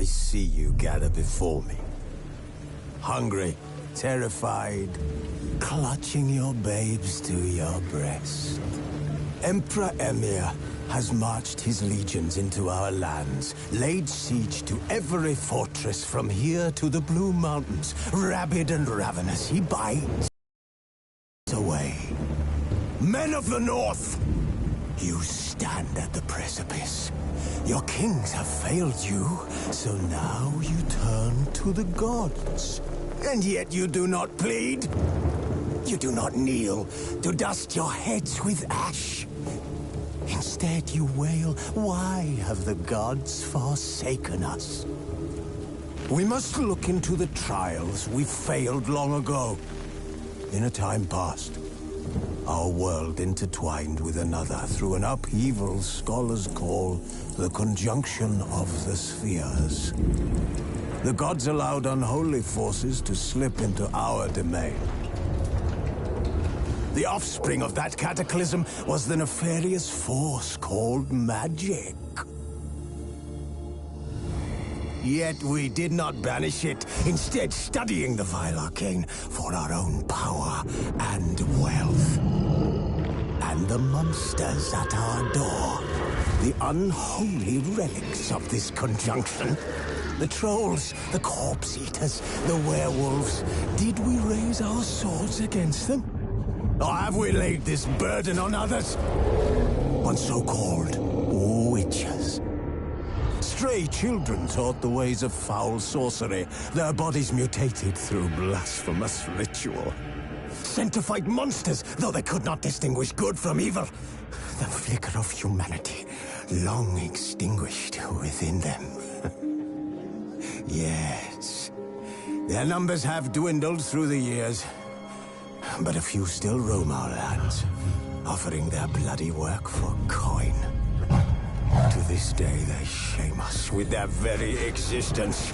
I see you gather before me. Hungry, terrified, clutching your babes to your breast. Emperor Emir has marched his legions into our lands, laid siege to every fortress from here to the Blue Mountains. Rabid and ravenous, he bites away. Men of the North, you stand at the precipice. Your kings have failed you, so now you turn to the gods. And yet you do not plead. You do not kneel to dust your heads with ash. Instead you wail, why have the gods forsaken us? We must look into the trials we failed long ago. In a time past, our world intertwined with another through an upheaval scholars call the conjunction of the spheres. The gods allowed unholy forces to slip into our domain. The offspring of that cataclysm was the nefarious force called magic. Yet we did not banish it, instead studying the vile arcane for our own power and wealth. And the monsters at our door, the unholy relics of this conjunction. The trolls, the corpse-eaters, the werewolves. Did we raise our swords against them? Or have we laid this burden on others? On so-called witches. Stray children taught the ways of foul sorcery, their bodies mutated through blasphemous ritual. Sent to fight monsters, though they could not distinguish good from evil. The flicker of humanity, long extinguished within them. Yes, their numbers have dwindled through the years. But a few still roam our lands, offering their bloody work for coin. To this day, they shame us with their very existence.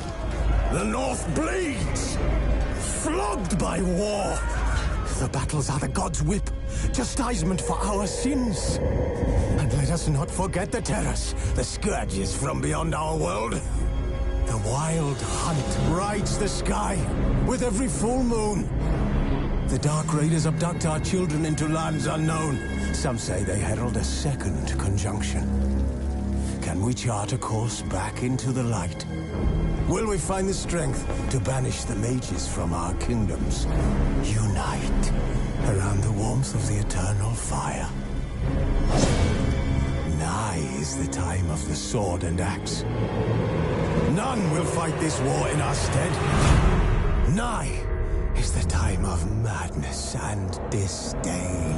The North bleeds, flogged by war. The battles are the gods' whip, chastisement for our sins. And let us not forget the terrors, the scourges from beyond our world. The wild hunt rides the sky with every full moon. The Dark Raiders abduct our children into lands unknown. Some say they herald a second conjunction. Can we chart a course back into the light? Will we find the strength to banish the mages from our kingdoms? Unite around the warmth of the eternal fire. Nigh is the time of the sword and axe. None will fight this war in our stead. Nigh is the time of madness and disdain.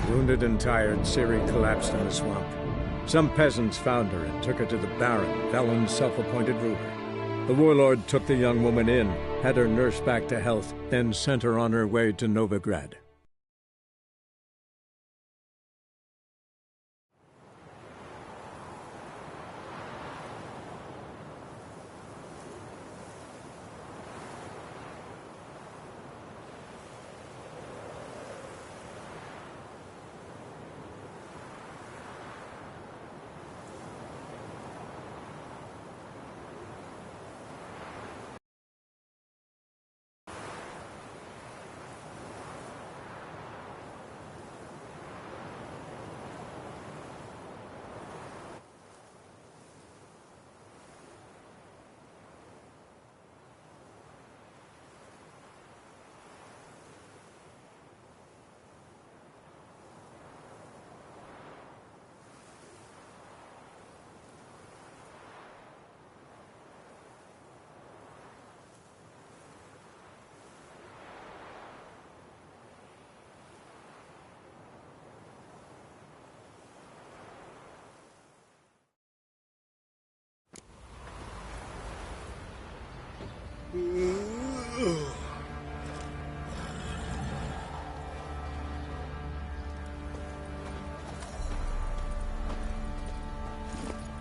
Wounded and tired, Ciri collapsed in the swamp. Some peasants found her and took her to the Baron, Valen's self-appointed ruler. The warlord took the young woman in, had her nursed back to health, then sent her on her way to Novigrad.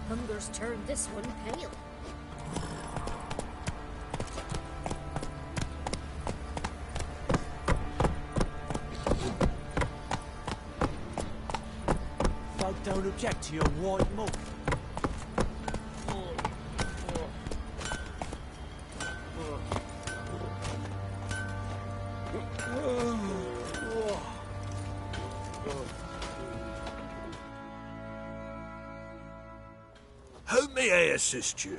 Hunger's turned this one pale. I don't object to your white mug. How may I assist you?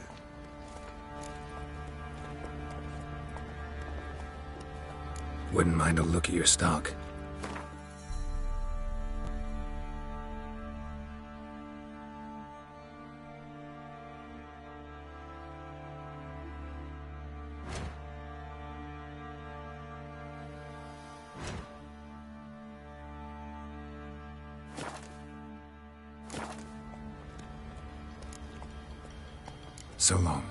Wouldn't mind a look at your stock. So long.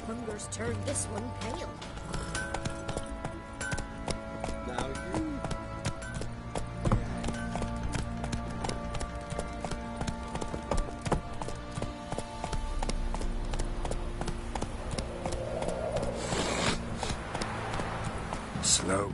Hunger's turned this one pale. Now you... Slow.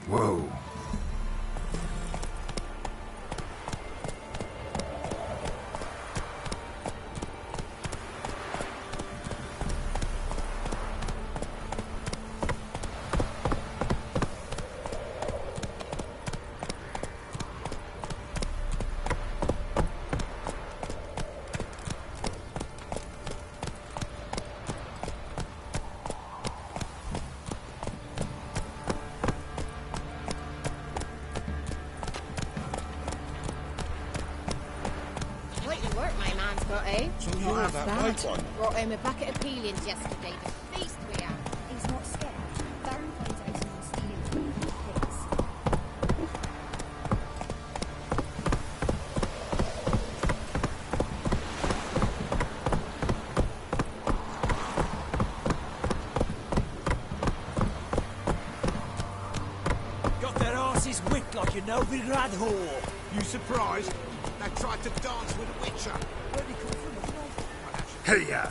Whoa. Work my man's got, eh? So you have that white one? Brought him a bucket of peelings yesterday. The feast we had. He's not scared. Baron finds out someone's stealing from the pigs. Got their asses whipped like a Novigrad whore. You surprised? They tried to dance with a witcher. Where'd he come from? Hey, ya!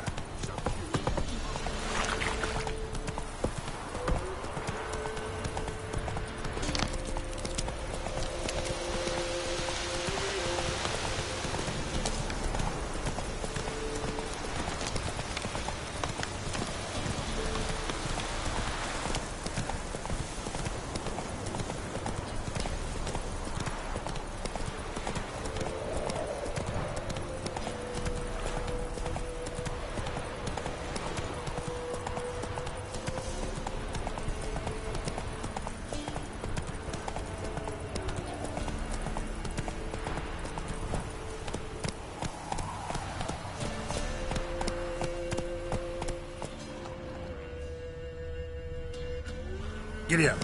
Giddy up.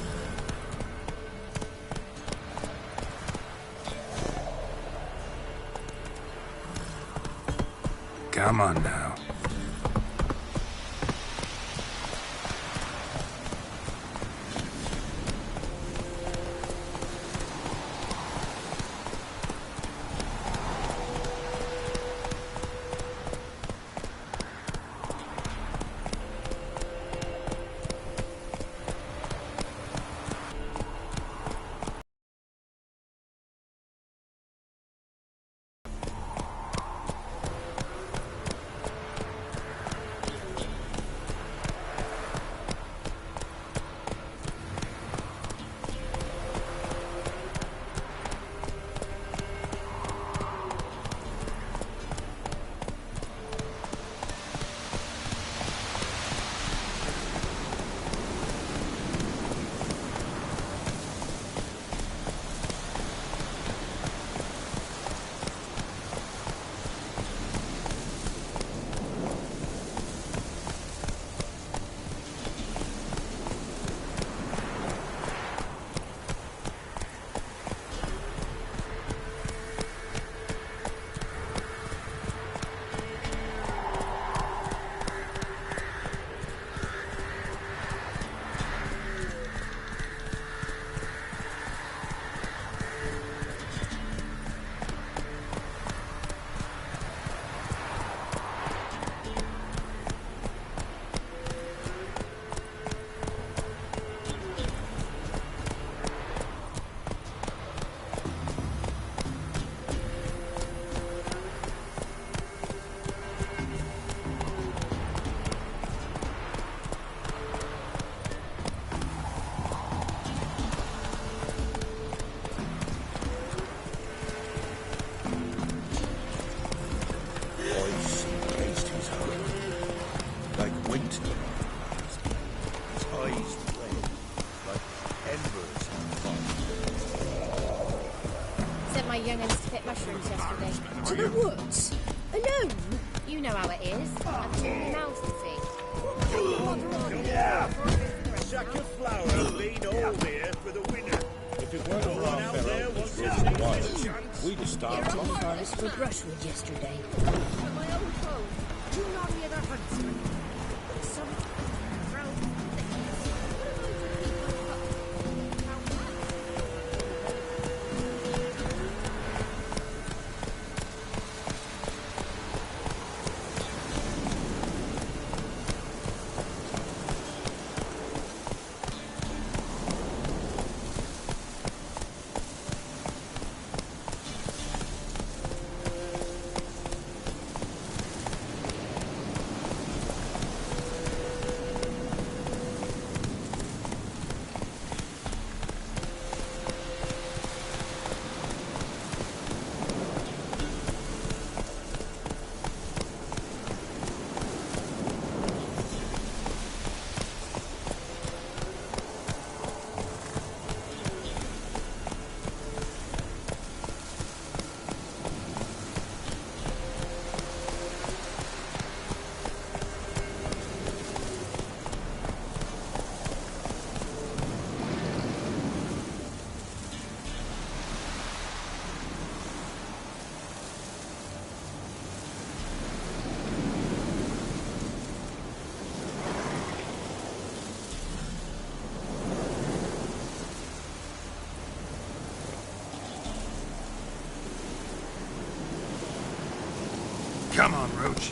Come on now. sent my young'uns to pick mushrooms yesterday. To the woods? Alone? You know how it is. I've too many mouths to feed. Chuck your flour and lean all there for the winner. If it weren't for our Out there fellow wants to controlling see wires, a chance. we'd have starved long time. Us for brushwood yesterday. My old home. You know me the huntsman. Some Come on, Roach.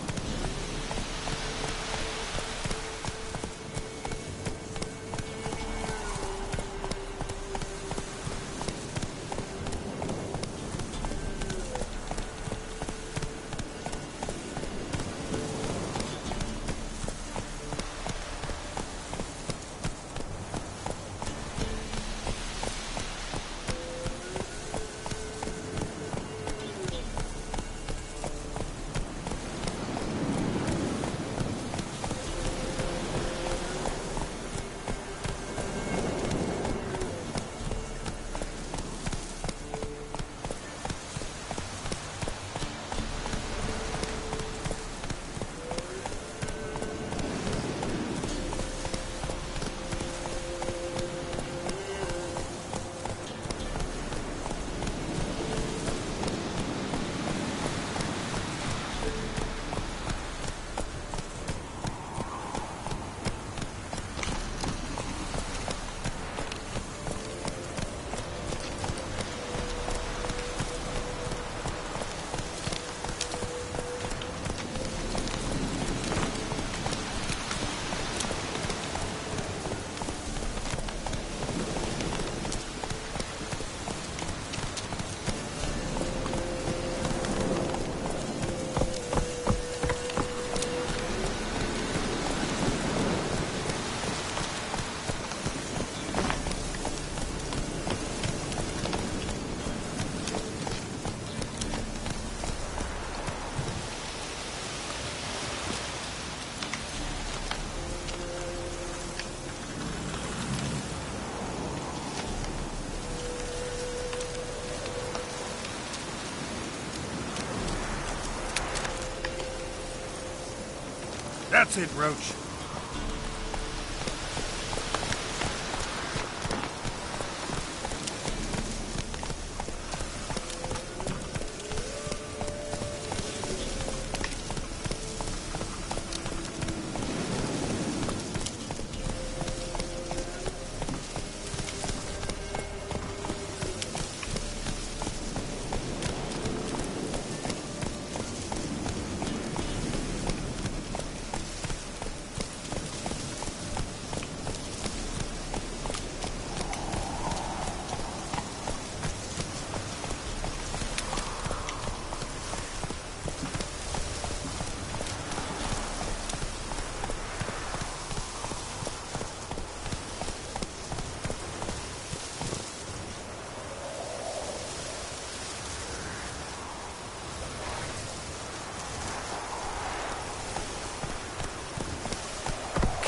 That's it, Roach.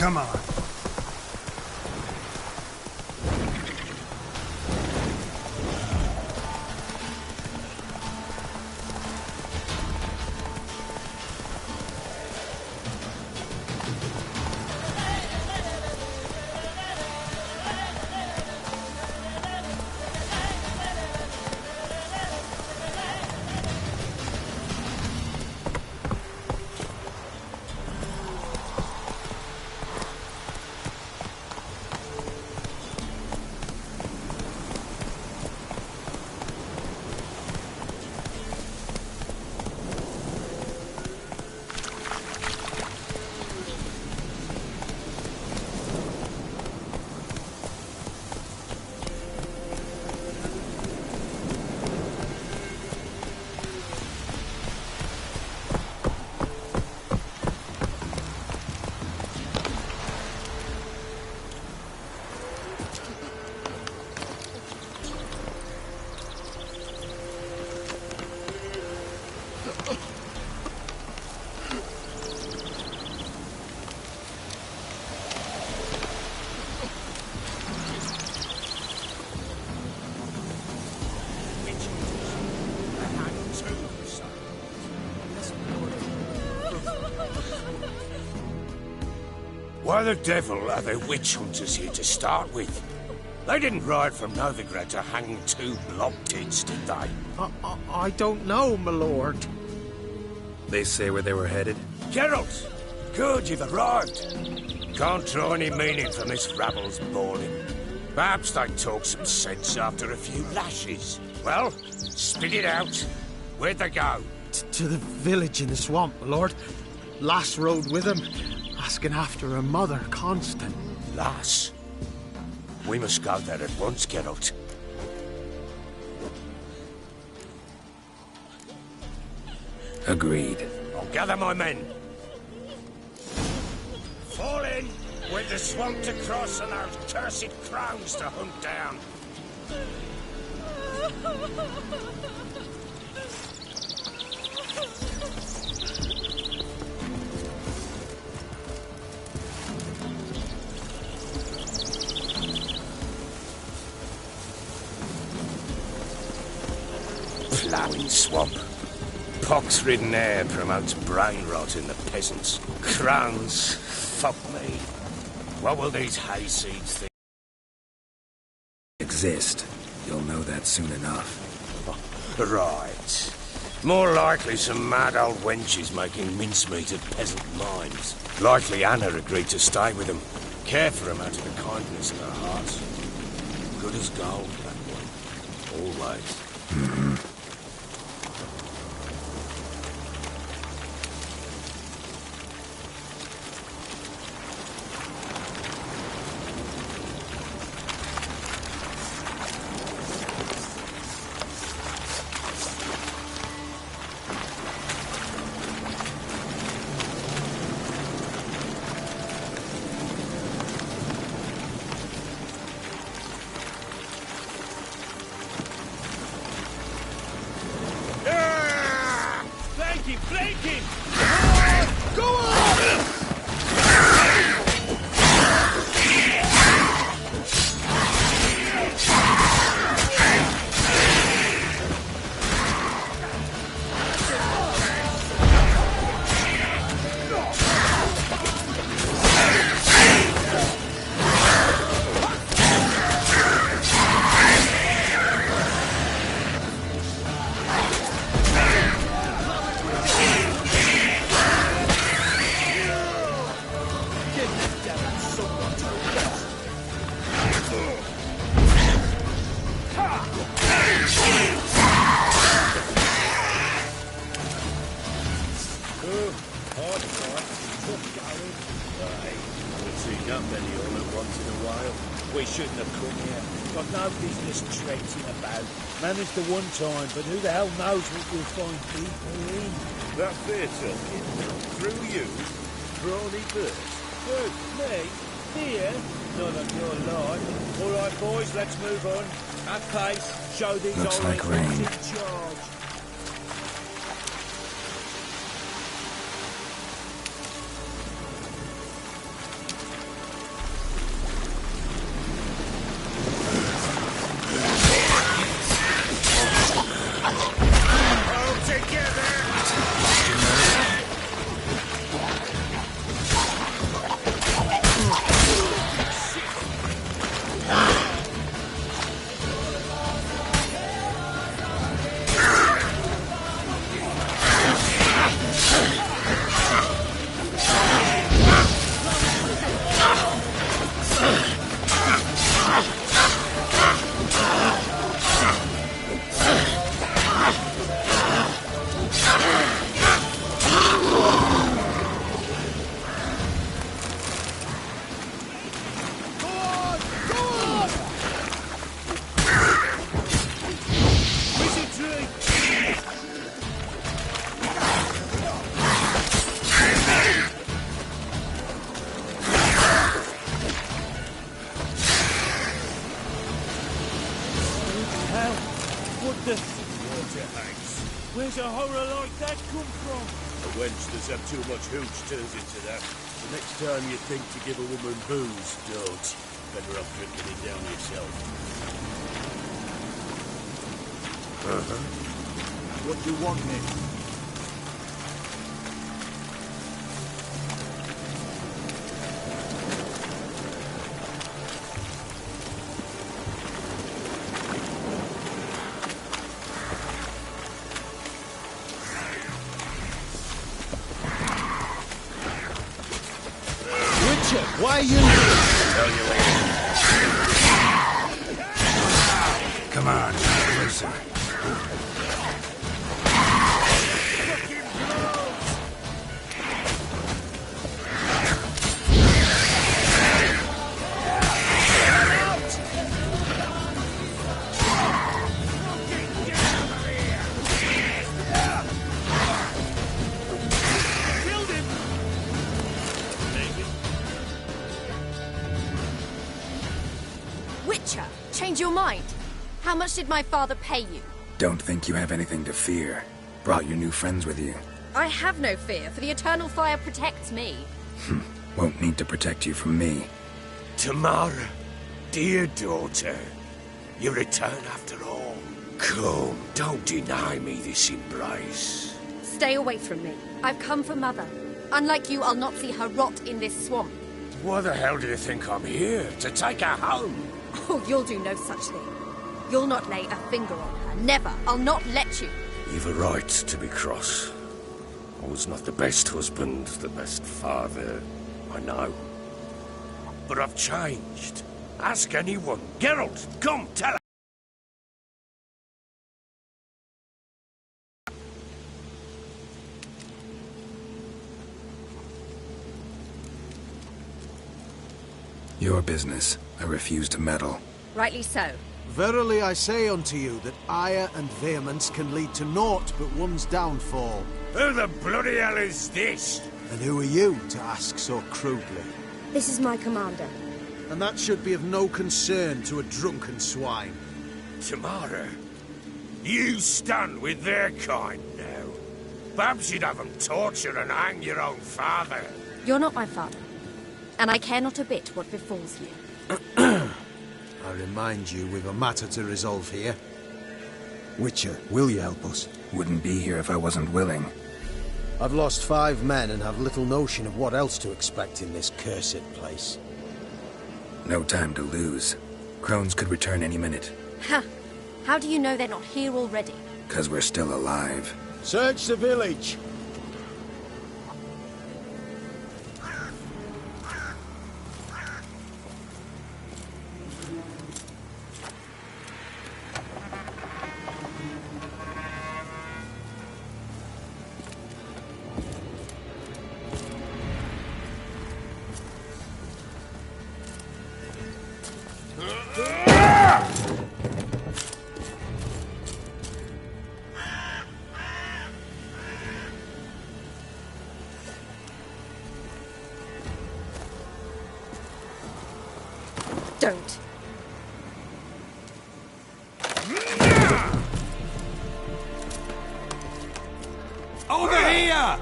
Come on. Why the devil are there witch hunters here to start with? They didn't ride from Novigrad to hang two blob tits, did they? I don't know, my lord. They say where they were headed? Geralt! Good, you've arrived. Can't draw any meaning from this rabble's bawling. Perhaps they talk some sense after a few lashes. Well, spit it out. Where'd they go? To the village in the swamp, my lord. Lass rode with him, asking after her mother, Constant. Lass? We must go there at once, Geralt. Agreed. I'll gather my men. Fall in with the swamp to cross and those cursed crows to hunt down. Ploughing swamp. Pox-ridden air promotes brain rot in the peasants. Crowns, fuck me. What will these hayseeds think? Exist. You'll know that soon enough. Right. More likely some mad old wenches making mincemeat of peasant minds. Likely Anna agreed to stay with them. Care for them out of the kindness of her heart. Good as gold, that one. Always. Mm-hmm. Managed the one time, but who the hell knows what you'll find people in? That fair talking. Through you, brawny burst. Who? Me? Here? Not on your life. All right, boys, let's move on. At pace, show these Looks old like rain. in charge. Where's a horror like that come from? A wench that's had too much hooch turns into that. The next time you think to give a woman booze, don't. Better off drinking it down yourself. What do you want, Nick? Why are you... Tell you later. Come on, closer. Witcher, change your mind. How much did my father pay you? Don't think you have anything to fear. Brought your new friends with you. I have no fear, for the eternal fire protects me. Won't need to protect you from me. Tamara, dear daughter, you return after all. Come, don't deny me this embrace. Stay away from me. I've come for Mother. Unlike you, I'll not see her rot in this swamp. Why the hell do you think I'm here? To take her home? Oh, you'll do no such thing. You'll not lay a finger on her. Never. I'll not let you. You've a right to be cross. I was not the best husband, the best father, I know. But I've changed. Ask anyone. Geralt, come, tell her. Your business. I refuse to meddle. Rightly so. Verily I say unto you that ire and vehemence can lead to naught but one's downfall. Who the bloody hell is this? And who are you to ask so crudely? This is my commander. And that should be of no concern to a drunken swine. Tamara, you stand with their kind now. Perhaps you'd have them torture and hang your own father. You're not my father. And I care not a bit what befalls you. I remind you, we've a matter to resolve here. Witcher, will you help us? Wouldn't be here if I wasn't willing. I've lost 5 men and have little notion of what else to expect in this cursed place. No time to lose. Crones could return any minute. Ha! How do you know they're not here already? 'Cause we're still alive. Search the village! Don't. Over here!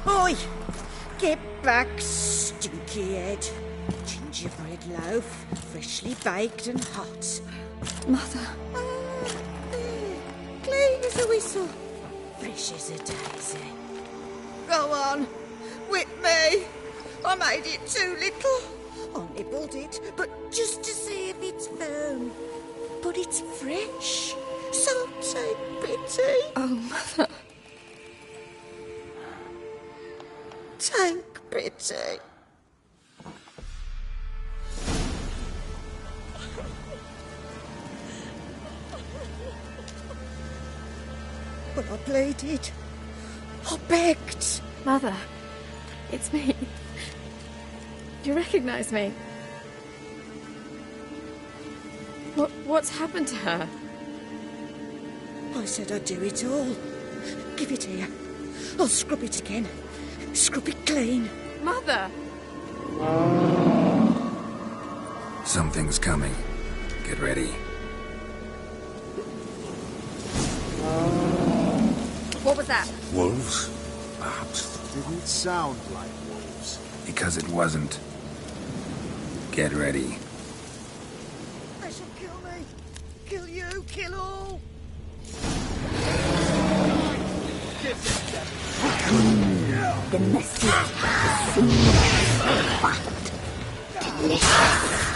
Oi! Get back, stinky head. Gingerbread loaf, freshly baked and hot. Mother. There. Clean as a whistle. Fresh as a daisy. Go on. Whip me. I made it too little. I nibbled it, but just to see if it's firm. But it's fresh. So take pity. Oh, Mother. Take pity. But I pleaded. I begged. Mother. It's me. Do you recognize me? What's happened to her? I said I'd do it all. Give it here. I'll scrub it again. Scrub it clean. Mother! Something's coming. Get ready. What was that? Wolves? Perhaps. Didn't sound like wolves. Because it wasn't. Get ready. They shall kill me. Kill you. Kill all. The message is soon find. Delicious.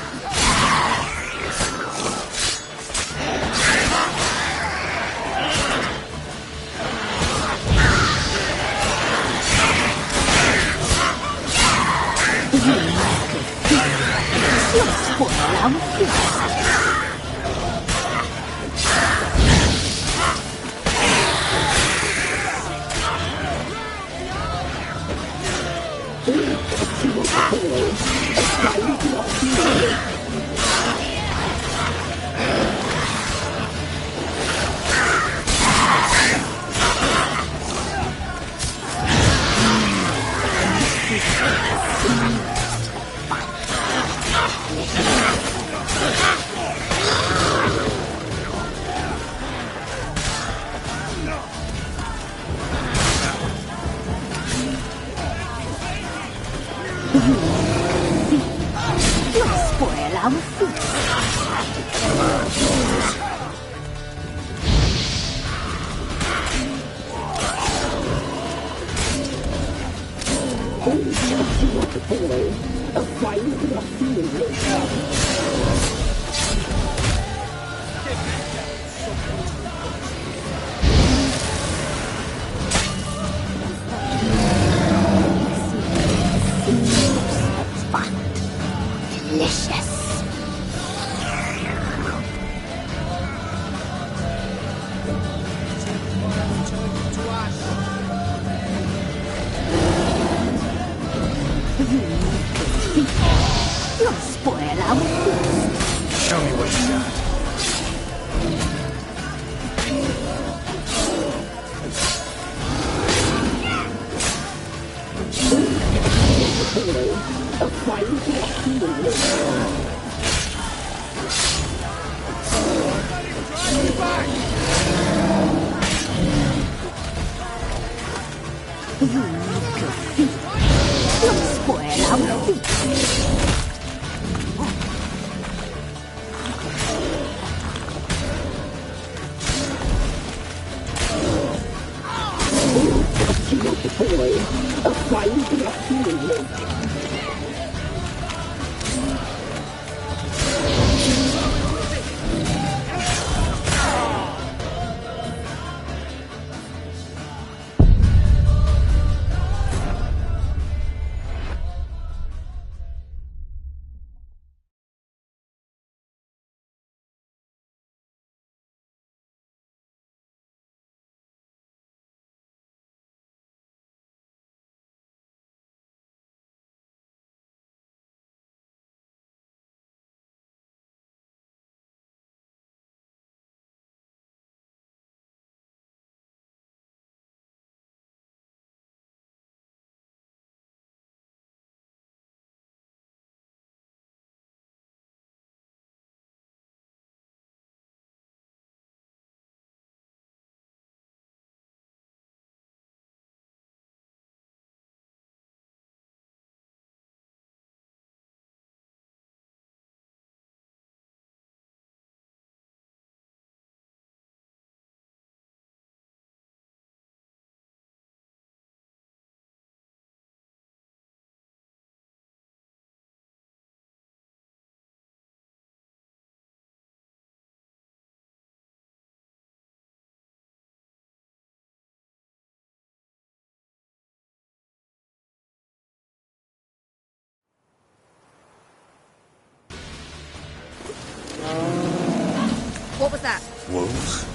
What was that? Wolves?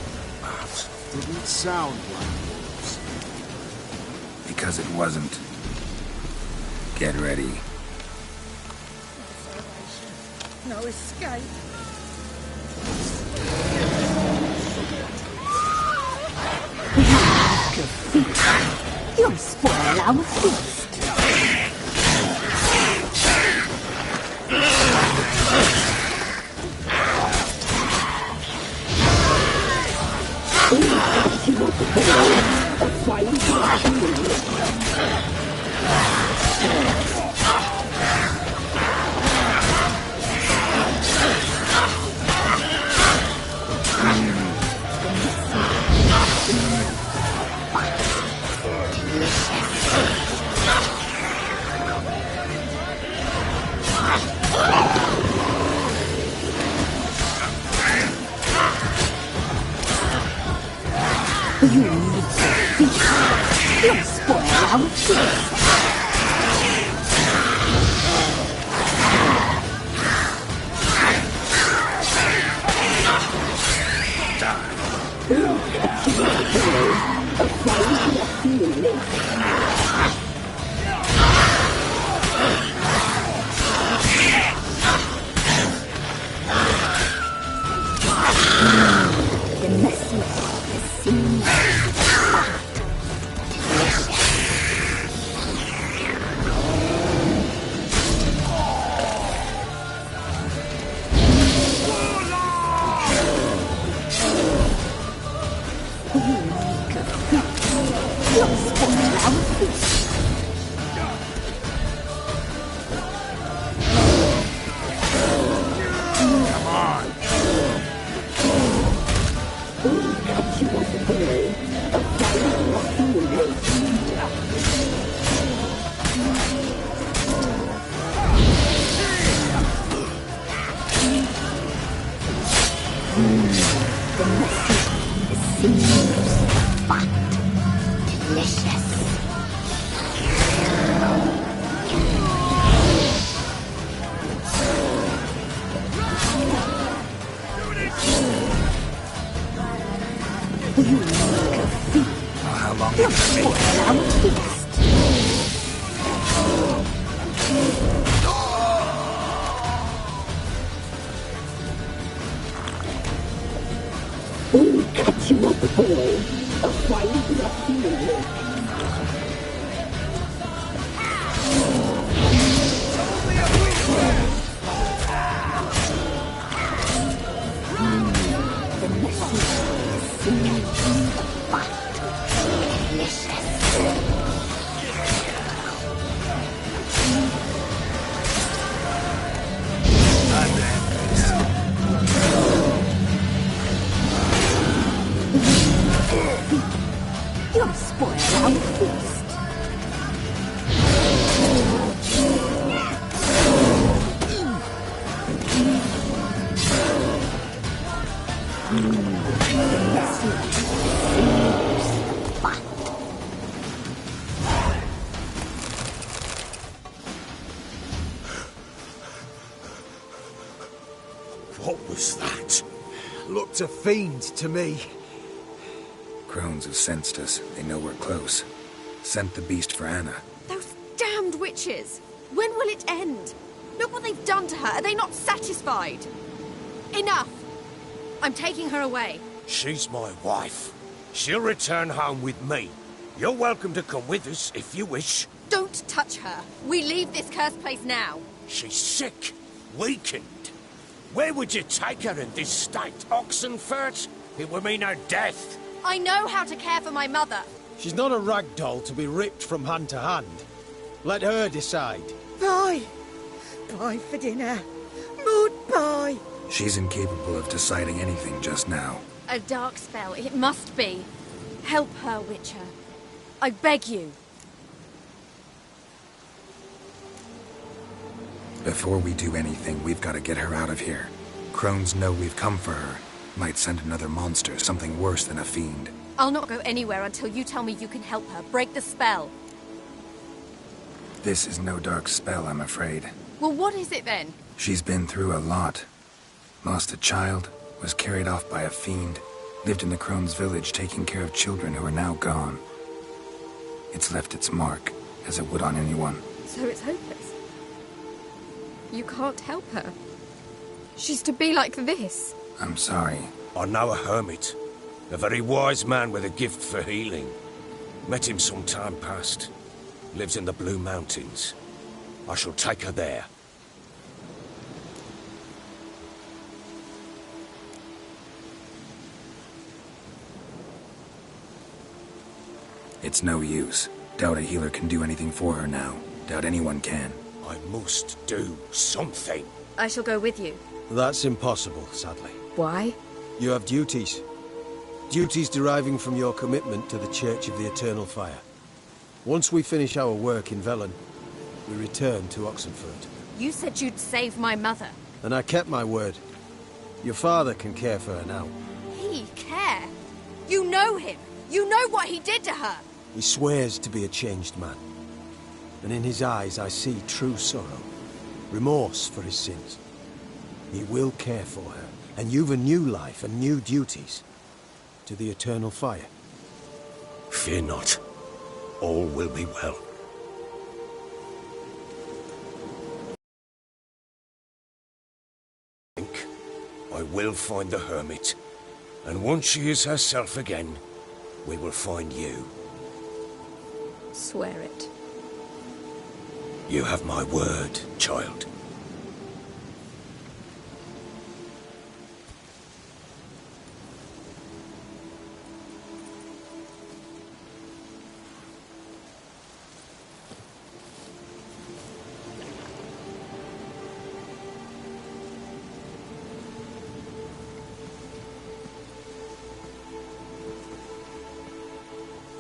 Didn't sound like wolves. Because it wasn't. Get ready. No escape. You'll spoil our feast. You'll spoil our feast. Delicious. How long You're spoiled our feast. We'll cut you up, boy. A fine ruffian. The message is the fight. Delicious. You'll spoil our feast. What was that? Looked a fiend to me. Crones have sensed us. They know we're close. Sent the beast for Anna. Those damned witches! When will it end? Look what they've done to her. Are they not satisfied? Enough! I'm taking her away. She's my wife. She'll return home with me. You're welcome to come with us if you wish. Don't touch her. We leave this cursed place now. She's sick, weakened. Where would you take her in this state? Oxenfurt? It would mean her death. I know how to care for my mother. She's not a rag doll to be ripped from hand to hand. Let her decide. Pie. Pie for dinner. Mud pie. She's incapable of deciding anything just now. A dark spell, it must be. Help her, Witcher. I beg you. Before we do anything, we've got to get her out of here. Crones know we've come for her. Might send another monster, something worse than a fiend. I'll not go anywhere until you tell me you can help her. Break the spell. This is no dark spell, I'm afraid. Well, what is it then? She's been through a lot. Lost a child, was carried off by a fiend, lived in the Crone's village taking care of children who are now gone. It's left its mark, as it would on anyone. So it's hopeless. You can't help her. She's to be like this. I'm sorry. I know a hermit. A very wise man with a gift for healing. Met him some time past. Lives in the Blue Mountains. I shall take her there. It's no use. Doubt a healer can do anything for her now. Doubt anyone can. I must do something. I shall go with you. That's impossible, sadly. Why? You have duties. Duties deriving from your commitment to the Church of the Eternal Fire. Once we finish our work in Velen, we return to Oxenfurt. You said you'd save my mother. And I kept my word. Your father can care for her now. He care? You know him. You know what he did to her. He swears to be a changed man. And in his eyes I see true sorrow. Remorse for his sins. He will care for her. And you've a new life and new duties. To the Eternal Fire. Fear not. All will be well. I will find the hermit. And once she is herself again, we will find you. Swear it. You have my word, child.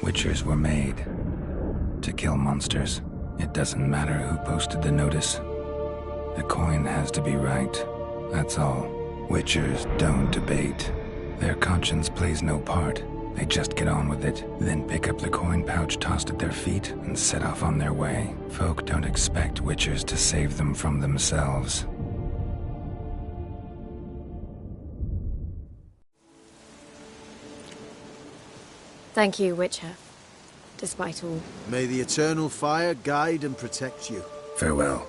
Witchers were made to kill monsters. It doesn't matter who posted the notice. The coin has to be right. That's all. Witchers don't debate. Their conscience plays no part. They just get on with it, then pick up the coin pouch tossed at their feet and set off on their way. Folk don't expect witchers to save them from themselves. Thank you, Witcher. Despite all. May the eternal fire guide and protect you. Farewell.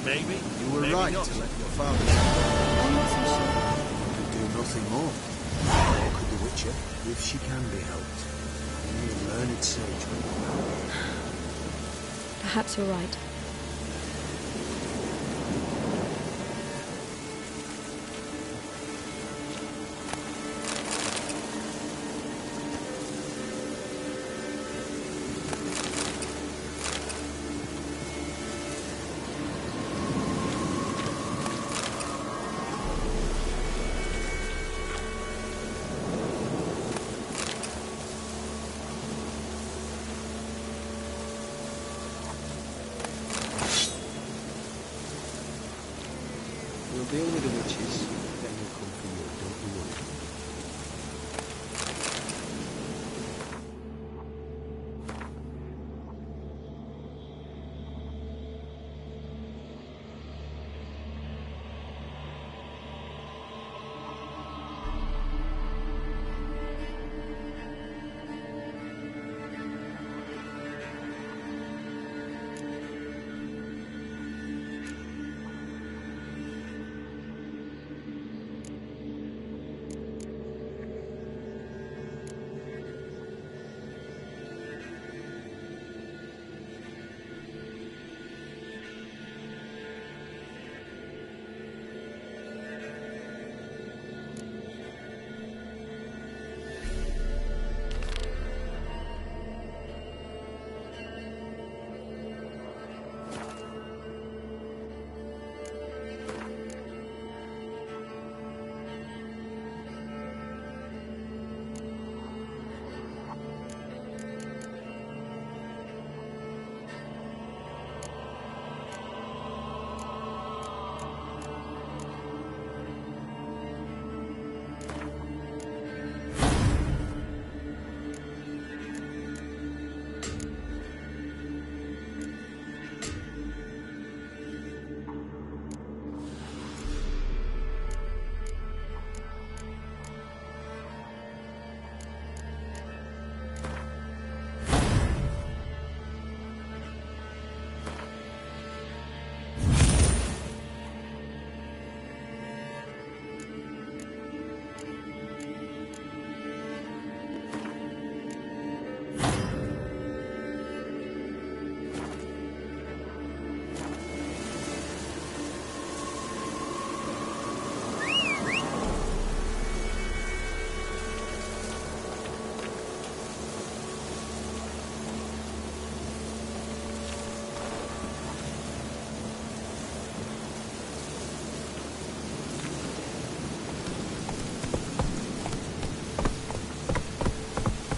Maybe. You were maybe right not. to let your father die. I'm not so sure. You could do nothing more. Nor could the Witcher, if she can be helped. Only a learned sage will. Perhaps you're right. We'll deal with the witches, then we'll come for you, don't you worry.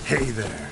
Hey there.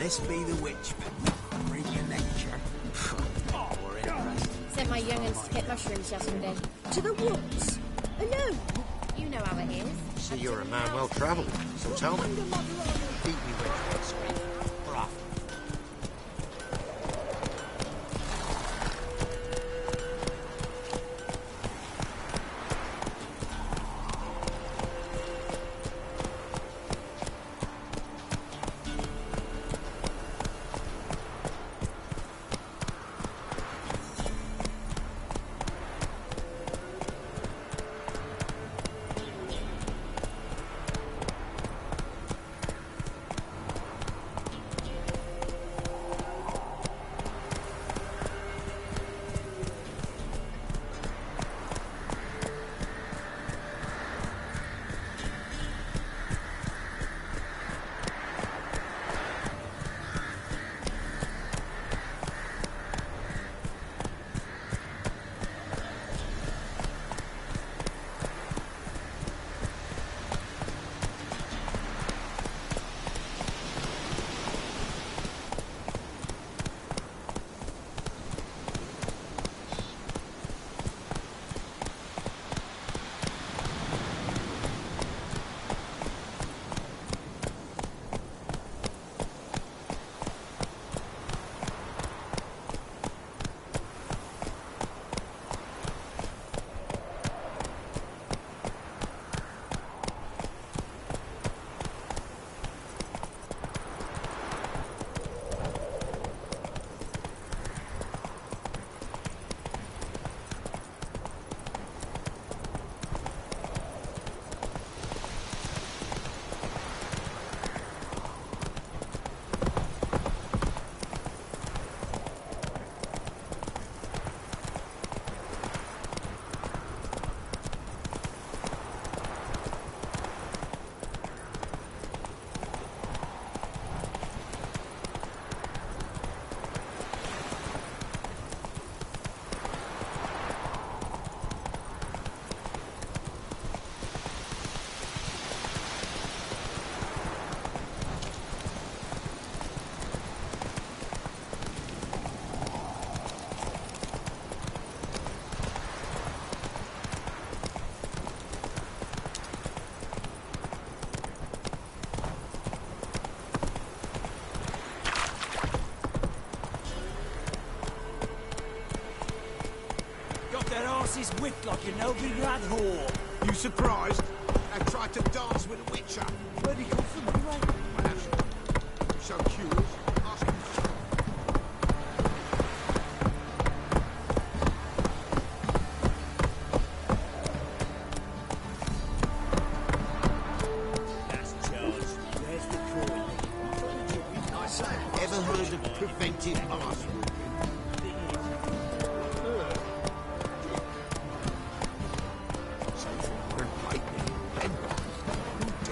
This be the witch. Bring your lecture. Oh, we're interested. Sent my young'uns to get mushrooms yesterday. To the woods? Alone? You know how it is. See, you're a man well travelled, so tell me. Beat me with one scream. Rough. Is whipped like a no big lad whore. You surprised? I tried to dance with a witcher. Where'd he come from anyway? I have so curious. Ask him. That's Charles. There's the coin. I say, ever heard of preventive arse whooping?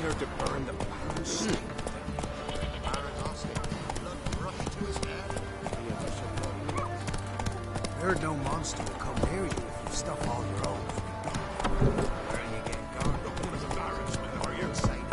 To burn the Baron's stake. Baron's asking. Blood rushed to his head. Heard no monster will come near you if you stuff all your own. Where you get guard up with the Baron's men, are you insane?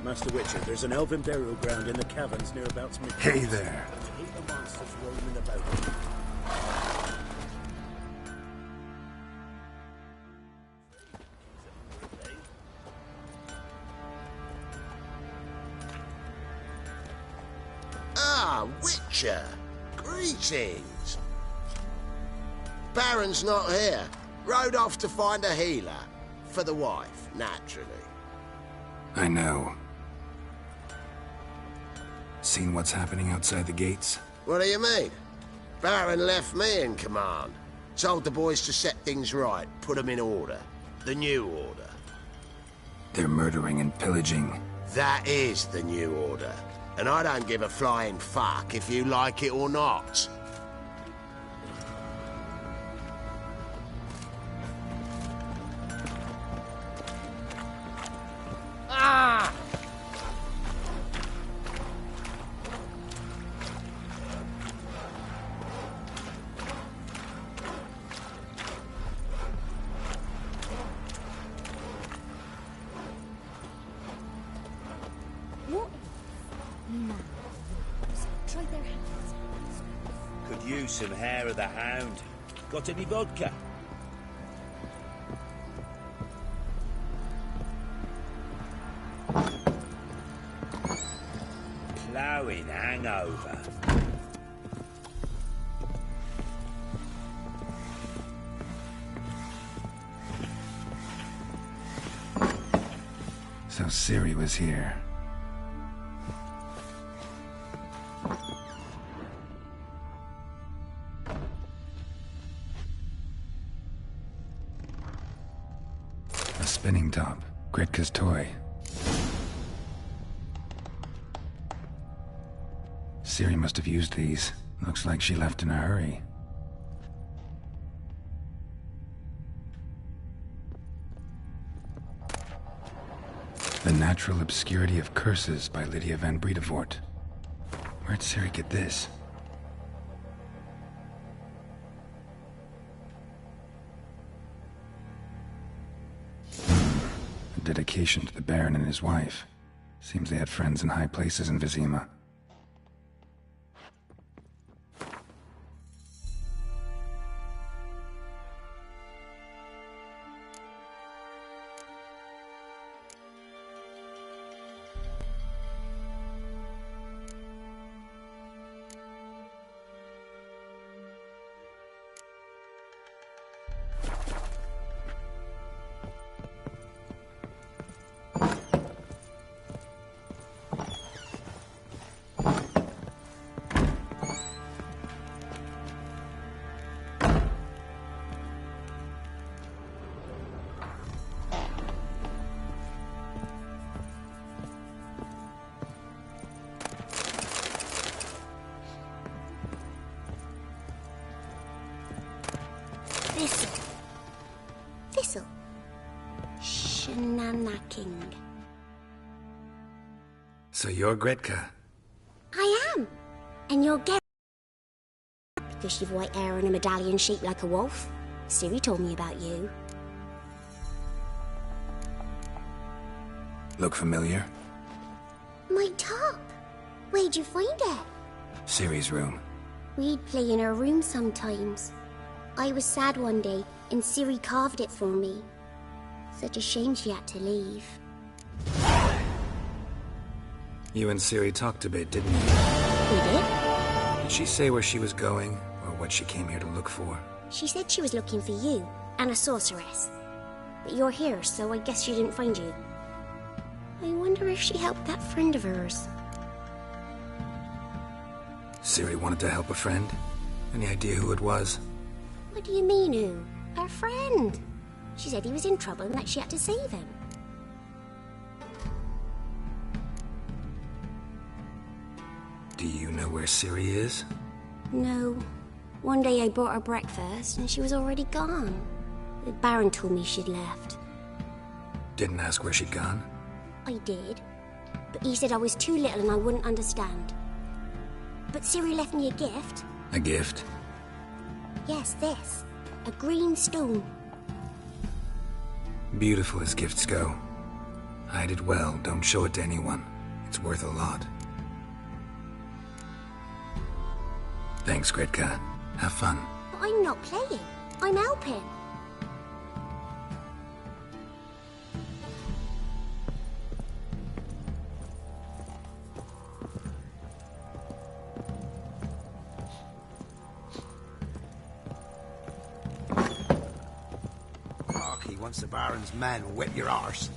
Master Witcher, there's an elven burial ground in the caverns near about Hey there. I hate the monsters roaming about. Ah, Witcher. Greetings. Baron's not here. Rode off to find a healer. For the wife, naturally. I know. Seen what's happening outside the gates? What do you mean? Baron left me in command. Told the boys to set things right, put them in order. The new order. They're murdering and pillaging. That is the new order. And I don't give a flying fuck if you like it or not. Could use some hair of the hound. Got any vodka? Ploughing hangover. So Ciri was here. A spinning top. Gretka's toy. Ciri must have used these. Looks like she left in a hurry. The Natural Obscurity of Curses by Lydia van Bredevoort. Where'd Ciri get this? A dedication to the Baron and his wife. Seems they had friends in high places in Vizima. Thistle. Shanana King. So you're Gretka? I am. And you're Geralt. Because you've white hair and a medallion shaped like a wolf. Ciri told me about you. Look familiar? My top. Where'd you find it? Ciri's room. We'd play in her room sometimes. I was sad one day, and Ciri carved it for me. Such a shame she had to leave. You and Ciri talked a bit, didn't you? We did? Did she say where she was going, or what she came here to look for? She said she was looking for you, and a sorceress. But you're here, so I guess she didn't find you. I wonder if she helped that friend of hers. Ciri wanted to help a friend? Any idea who it was? What do you mean, who? Her friend. She said he was in trouble and that she had to save him. Do you know where Ciri is? No. One day I bought her breakfast and she was already gone. The Baron told me she'd left. Didn't ask where she'd gone? I did. But he said I was too little and I wouldn't understand. But Ciri left me a gift. A gift? Yes, this. A green stone. Beautiful as gifts go. Hide it well, don't show it to anyone. It's worth a lot. Thanks, Gretka. Have fun. But I'm not playing. I'm helping. Once the Baron's men whip your arse.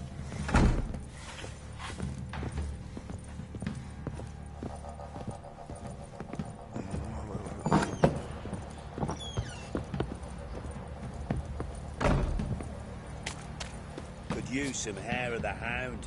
Could use some hair of the hound.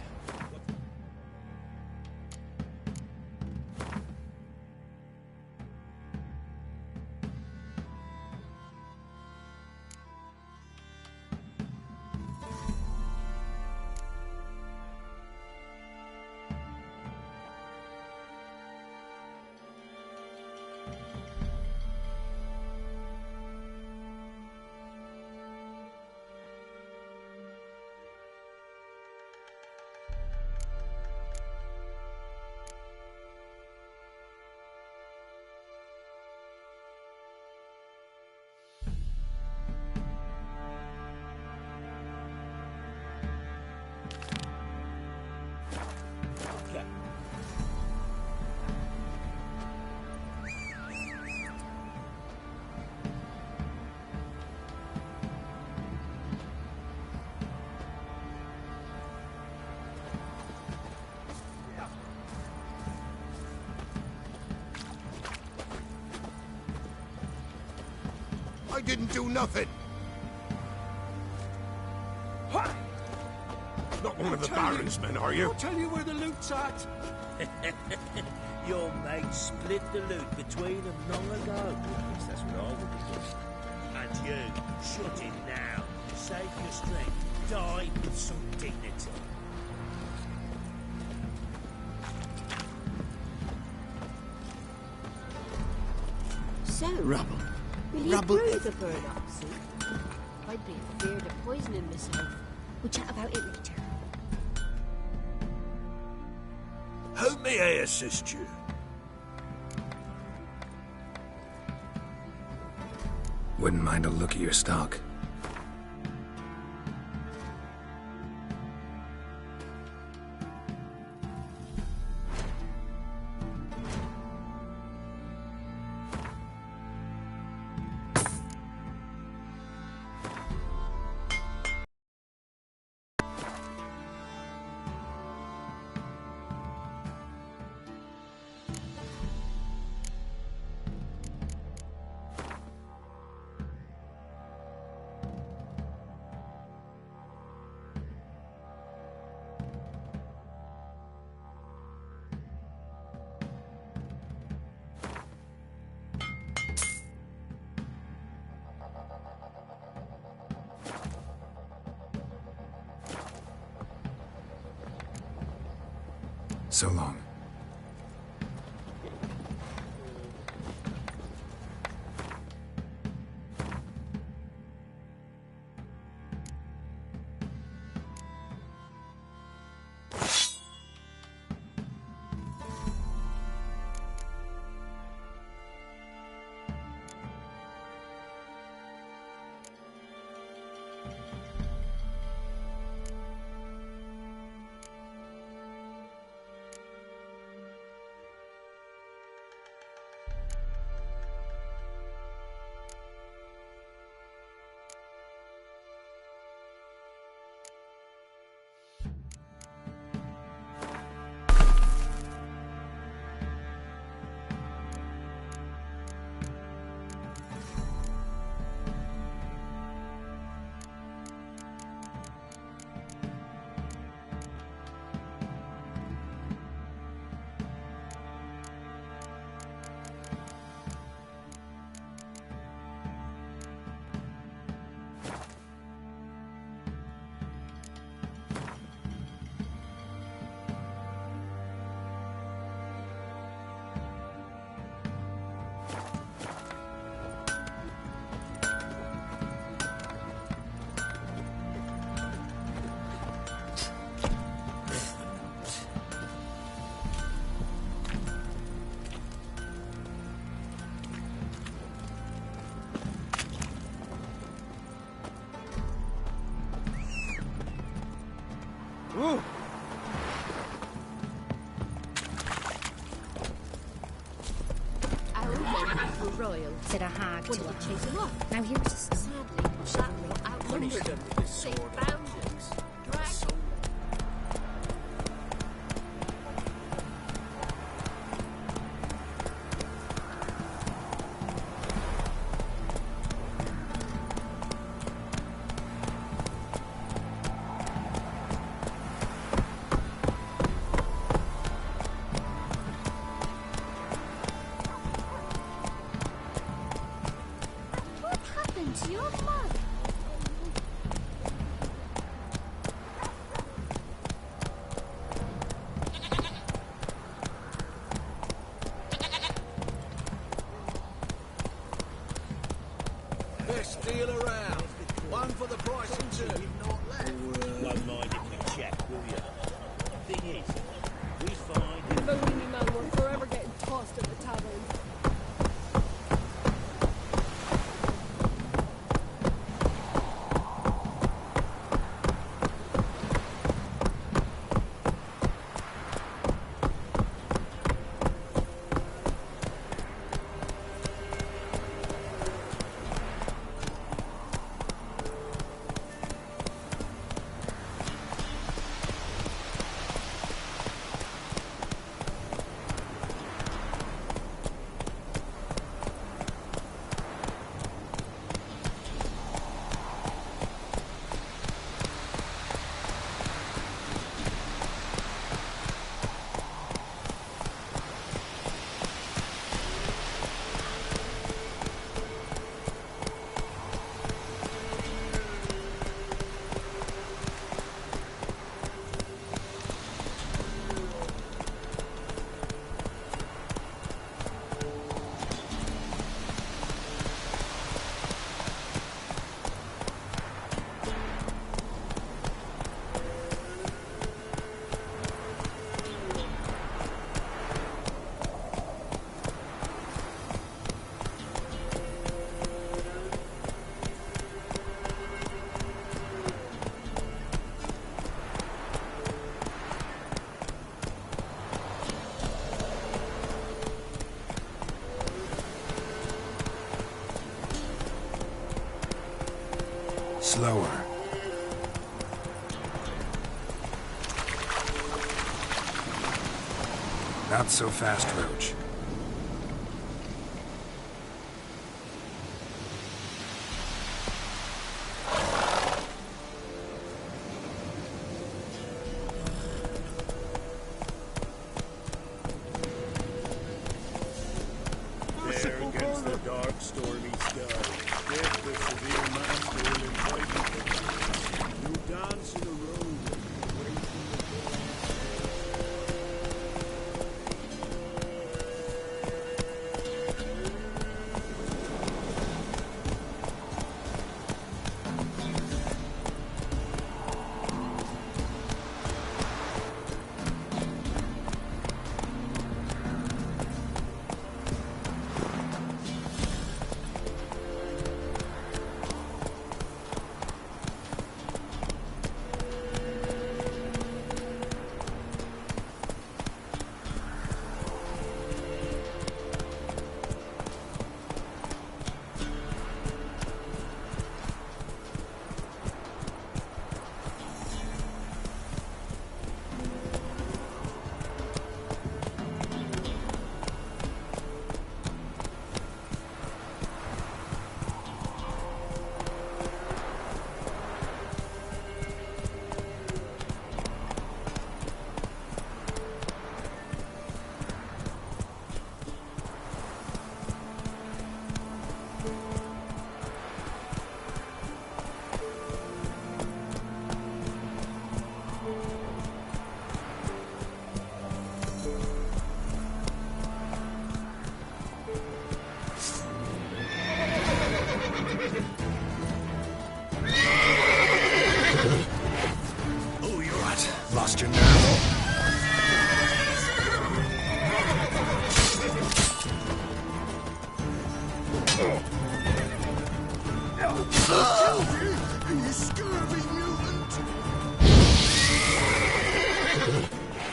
I didn't do nothing. Not one of the Baron's men, are you? I'll tell you where the loot's at. Your mate split the loot between them long ago. At least that's what I would have done. And you, shut it now. Save your strength. Die with some dignity. So, Rubble. will you Rubble brew the burdock soup? I'd be afeard of poisoning myself. We'll chat about it later. How may I assist you? Wouldn't mind a look at your stock. So long. Ooh. Our men were royal. Said a hag to Wanted her. to chase them off. Now here's a Sadly, Shatner outnumbered them. They found it. Dragged What happened to your mug? Best deal around. One for the price of two. Won't mind if we check, will you? Thing is, we find... If only me man were forever getting tossed at the tavern. slower. Not so fast, Roach. There against the dark, stormy sky, death the severe master will invite you. You dance in a road, away from the door. Lost your nerve? You scurvy mutant!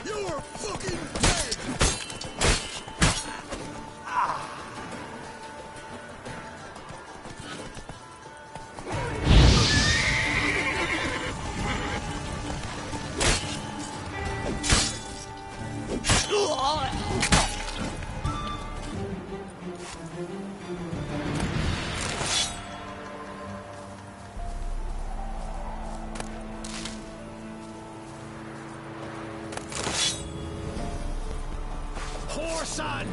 You're fucking dead! Whoreson!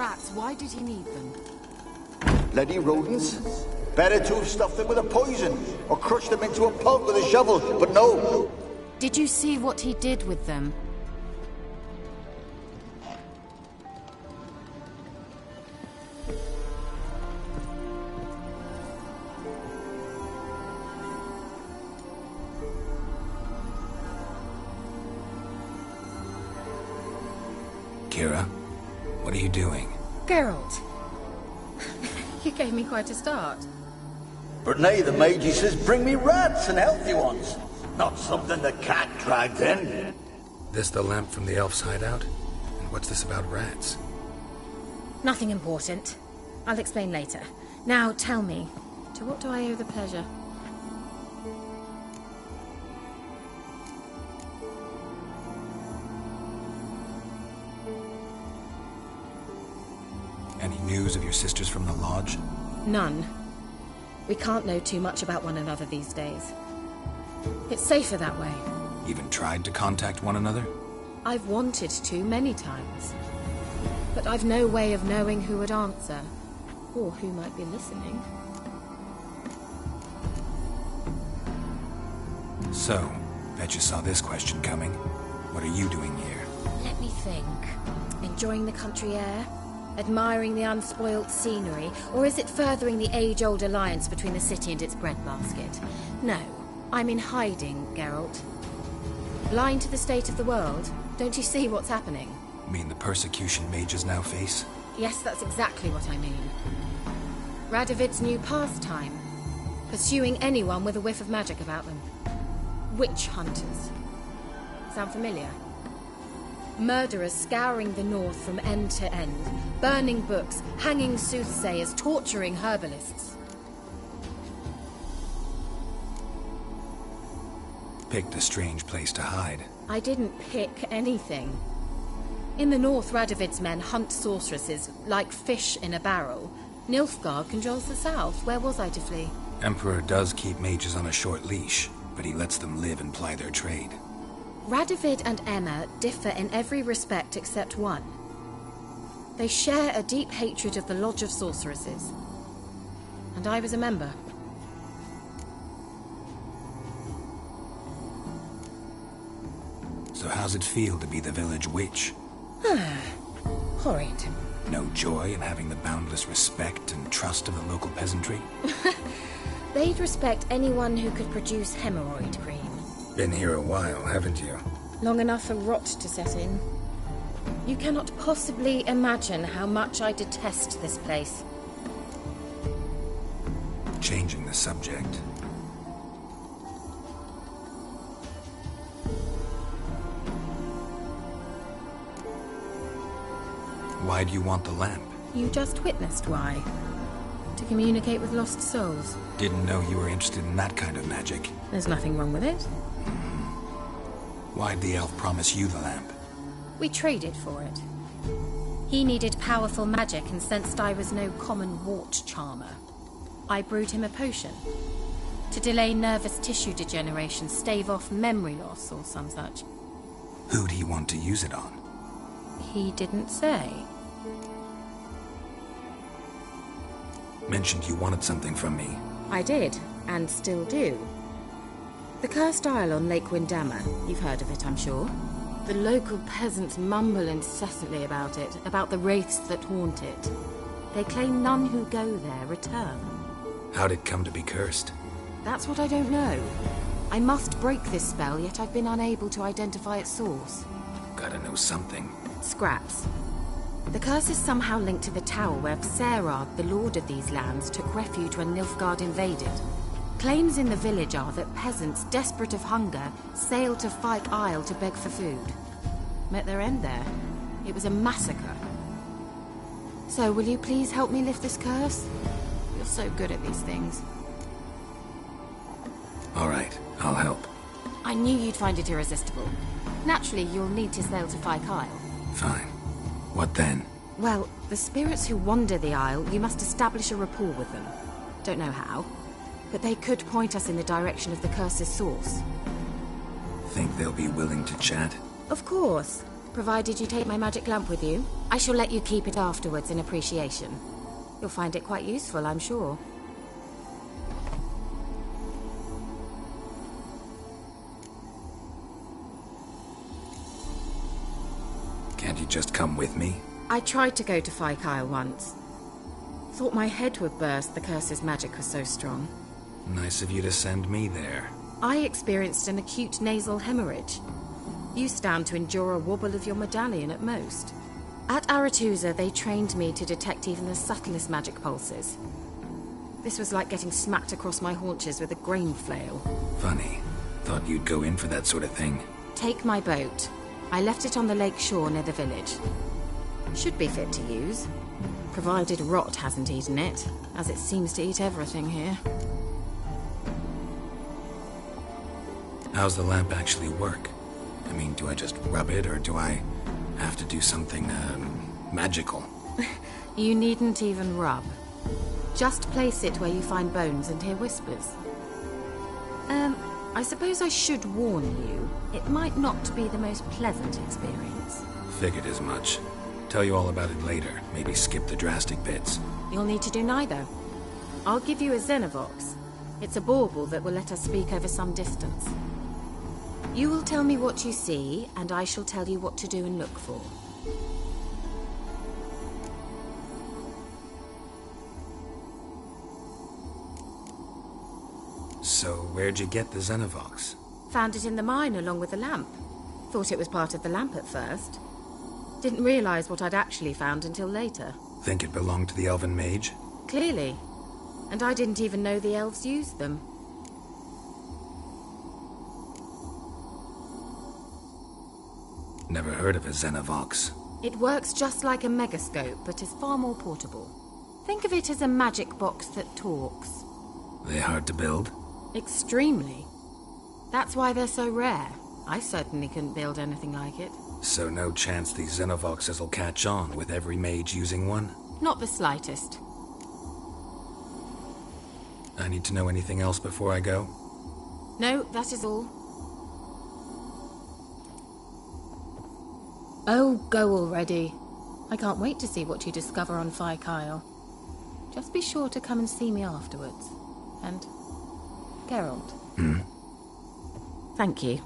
rats, why did he need them? Bloody rodents. Better to have stuffed them with a poison, or crushed them into a pulp with a shovel, but no. Did you see what he did with them? Kira, what are you doing? Geralt. You gave me quite a start. But nay, the mage says bring me rats and healthy ones. Not something the cat dragged in. This the lamp from the elf's hideout? And what's this about rats? Nothing important. I'll explain later. Now tell me, to what do I owe the pleasure? Any news of your sisters from the lodge? None. We can't know too much about one another these days. It's safer that way. Even tried to contact one another? I've wanted to many times. But I've no way of knowing who would answer, or who might be listening. So, bet you saw this question coming. What are you doing here? Let me think. Enjoying the country air? Admiring the unspoilt scenery? Or is it furthering the age-old alliance between the city and its breadbasket? No, I'm in hiding, Geralt. Blind to the state of the world? Don't you see what's happening? You mean the persecution mages now face? Yes, that's exactly what I mean. Radovid's new pastime. Pursuing anyone with a whiff of magic about them. Witch hunters. Sound familiar? Murderers scouring the north from end to end, burning books, hanging soothsayers, torturing herbalists. Picked a strange place to hide. I didn't pick anything. In the north, Radovid's men hunt sorceresses like fish in a barrel. Nilfgaard controls the south. Where was I to flee? Emperor does keep mages on a short leash, but he lets them live and ply their trade. Radovid and Emma differ in every respect except one. They share a deep hatred of the Lodge of Sorceresses. And I was a member. So how's it feel to be the village witch? Horrid. No joy in having the boundless respect and trust of the local peasantry? They'd respect anyone who could produce hemorrhoid cream. Been here a while, haven't you? Long enough for rot to set in. You cannot possibly imagine how much I detest this place. Changing the subject. Why do you want the lamp? You just witnessed why. To communicate with lost souls. Didn't know you were interested in that kind of magic. There's nothing wrong with it. Why'd the elf promise you the lamp? We traded for it. He needed powerful magic and sensed I was no common wart charmer. I brewed him a potion. To delay nervous tissue degeneration, stave off memory loss or some such. Who'd he want to use it on? He didn't say. Mentioned you wanted something from me. I did, and still do. The cursed isle on Lake Windammer. You've heard of it, I'm sure. The local peasants mumble incessantly about it, about the wraiths that haunt it. They claim none who go there return. How'd it come to be cursed? That's what I don't know. I must break this spell, yet I've been unable to identify its source. Gotta know something. Scraps. The curse is somehow linked to the tower where Serard, the lord of these lands, took refuge when Nilfgaard invaded. Claims in the village are that peasants, desperate of hunger, sailed to Fyke Isle to beg for food. Met their end there. It was a massacre. So, will you please help me lift this curse? You're so good at these things. All right, I'll help. I knew you'd find it irresistible. Naturally, you'll need to sail to Fyke Isle. Fine. What then? Well, the spirits who wander the Isle, you must establish a rapport with them. Don't know how, but they could point us in the direction of the curse's source. Think they'll be willing to chat? Of course. provided you take my magic lamp with you. I shall let you keep it afterwards in appreciation. You'll find it quite useful, I'm sure. Can't you just come with me? I tried to go to Kyle once. Thought my head would burst, the curse's magic was so strong. Nice of you to send me there. I experienced an acute nasal hemorrhage. You stand to endure a wobble of your medallion at most. At Aretusa, they trained me to detect even the subtlest magic pulses. This was like getting smacked across my haunches with a grain flail. Funny. Thought you'd go in for that sort of thing. Take my boat. I left it on the lake shore near the village. Should be fit to use. Provided rot hasn't eaten it, as it seems to eat everything here. How's the lamp actually work? I mean, do I just rub it, or do I have to do something, magical? You needn't even rub. Just place it where you find bones and hear whispers. I suppose I should warn you, it might not be the most pleasant experience. Figured as much. Tell you all about it later. Maybe skip the drastic bits. You'll need to do neither. I'll give you a Xenovox. It's a bauble that will let us speak over some distance. You will tell me what you see, and I shall tell you what to do and look for. So, where'd you get the Xenovox? Found it in the mine along with the lamp. Thought it was part of the lamp at first. Didn't realize what I'd actually found until later. Think it belonged to the elven mage? Clearly. And I didn't even know the elves used them. Never heard of a Xenovox. It works just like a megascope, but is far more portable. Think of it as a magic box that talks. They hard to build? Extremely. That's why they're so rare. I certainly couldn't build anything like it. So no chance these Xenovoxes will catch on with every mage using one? Not the slightest. I need to know anything else before I go? No, that is all. Oh, go already. I can't wait to see what you discover on Kyle. Just be sure to come and see me afterwards. And Geralt. Thank you.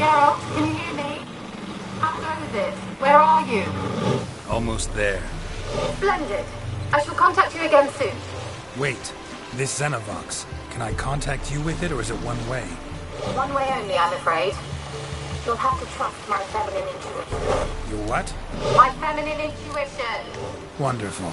Geralt, can you hear me? How close is it? Where are you? Almost there. Splendid. I shall contact you again soon. Wait, this Xenovox. Can I contact you with it, or is it one way? One way only, I'm afraid. You'll have to trust my feminine intuition. Your what? My feminine intuition! Wonderful.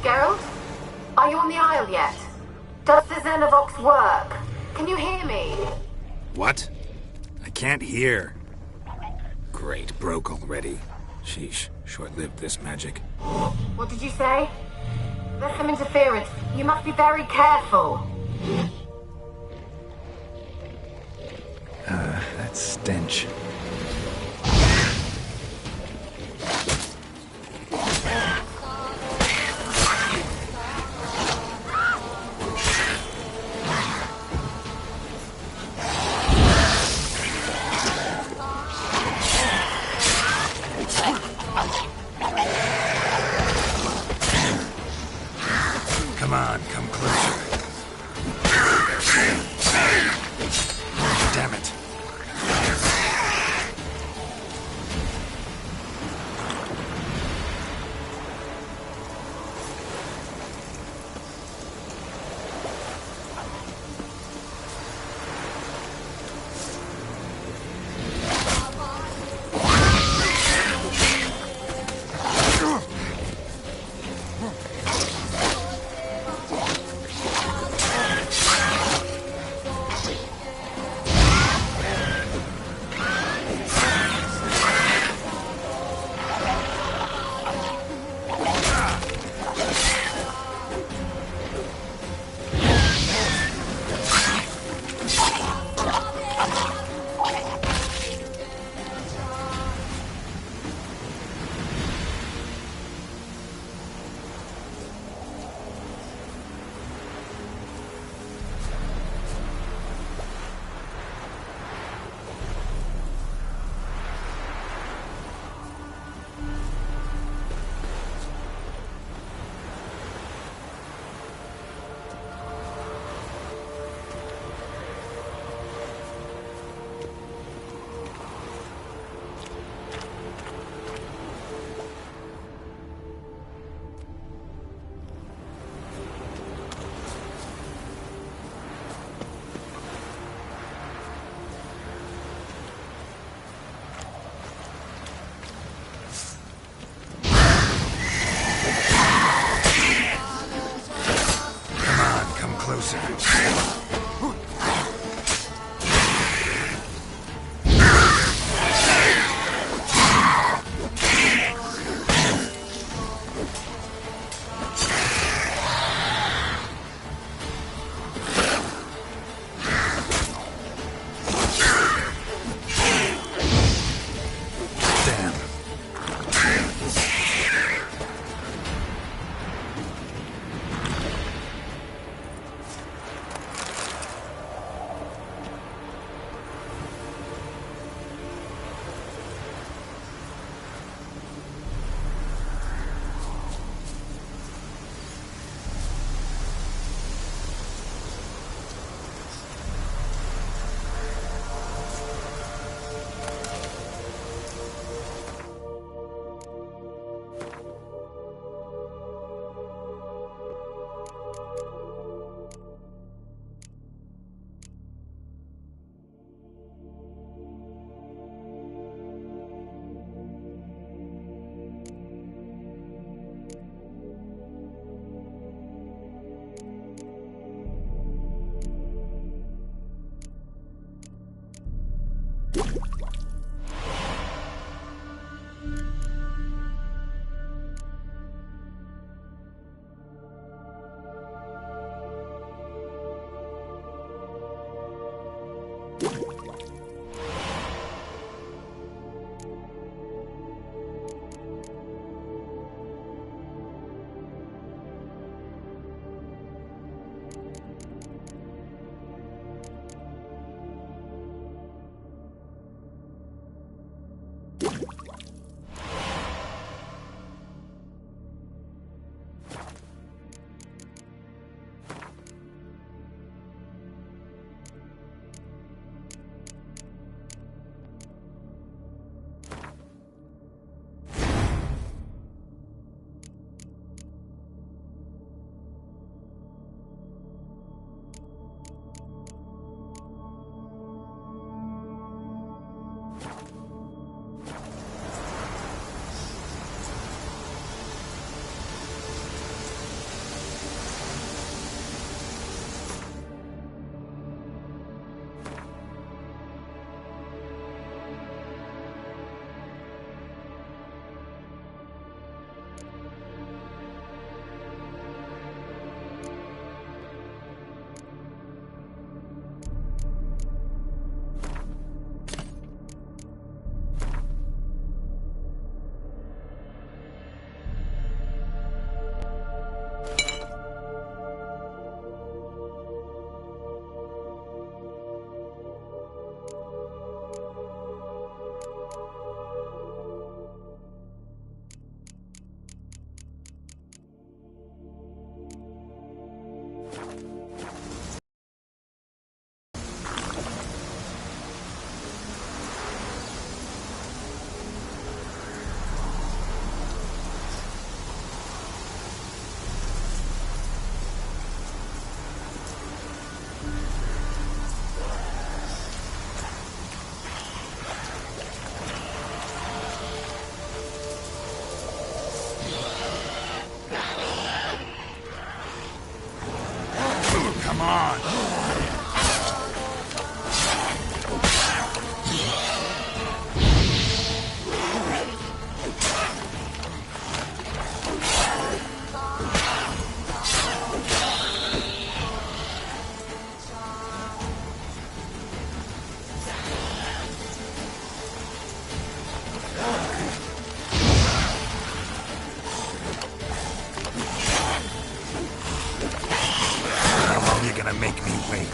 Geralt? Are you on the Isle yet? Does the Xenovox work? Can you hear me? What? I can't hear. Great, broke already. Sheesh, short-lived this magic. What did you say? There's some interference. You must be very careful. That stench. Come on, come closer. Damn it. on. How long you gonna make me wait?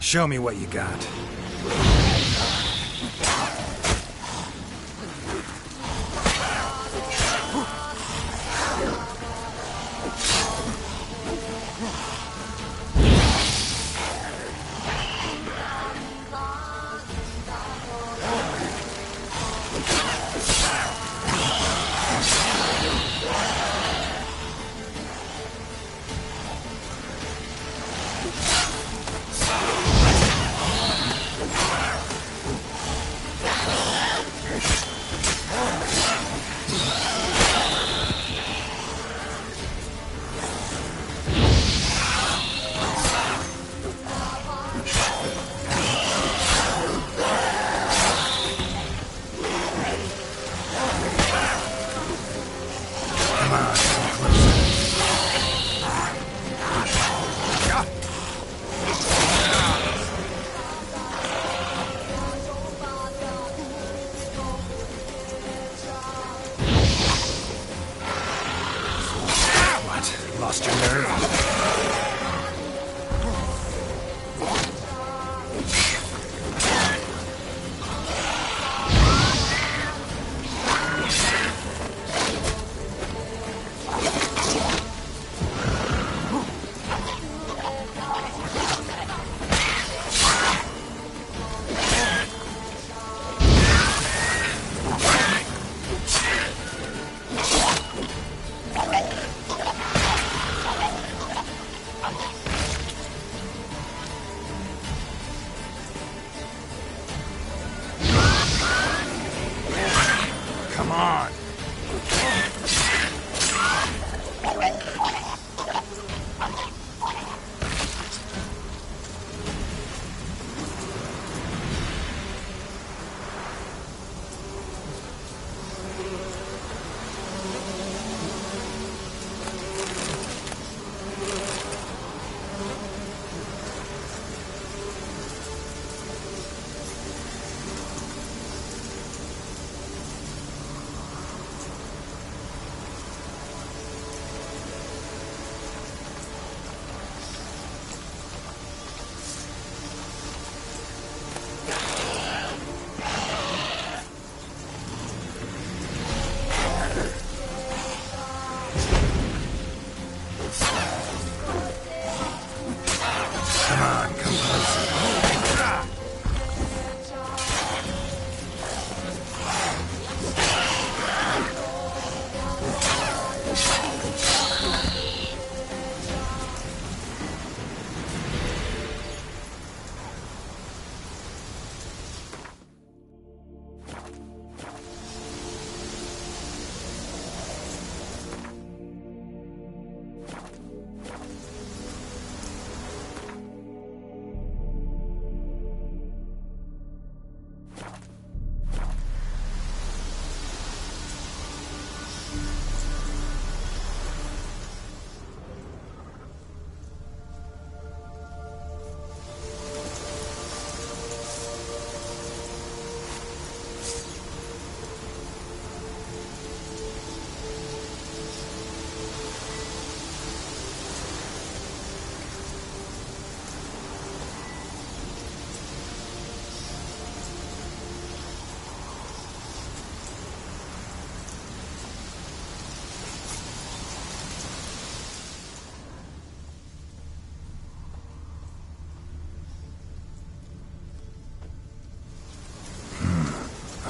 Show me what you got. Lost your nerve. Come on.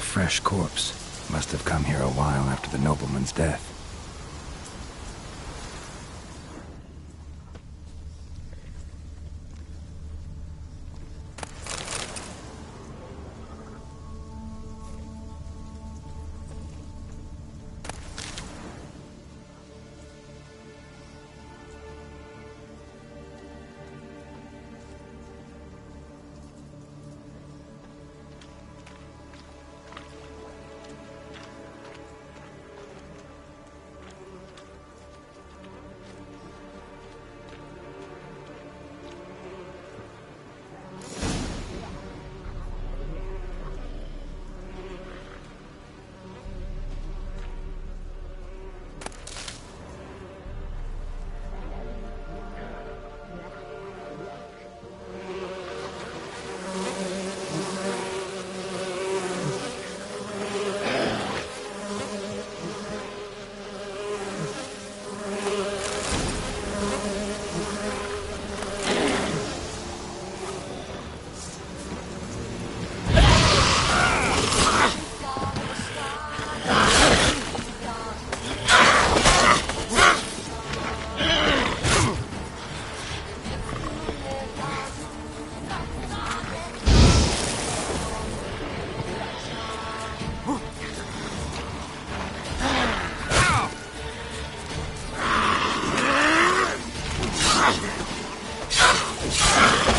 fresh corpse. Must have come here a while after the nobleman's death.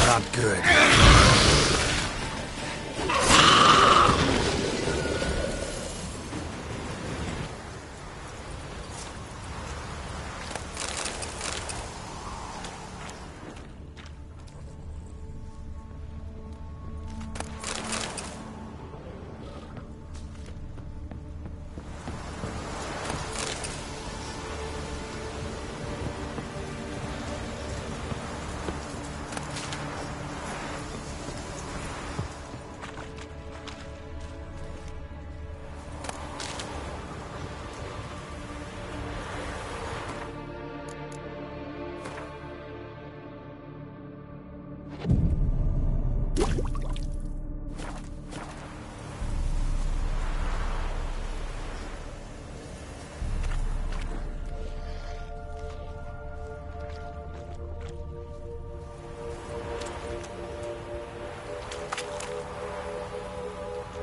Not good.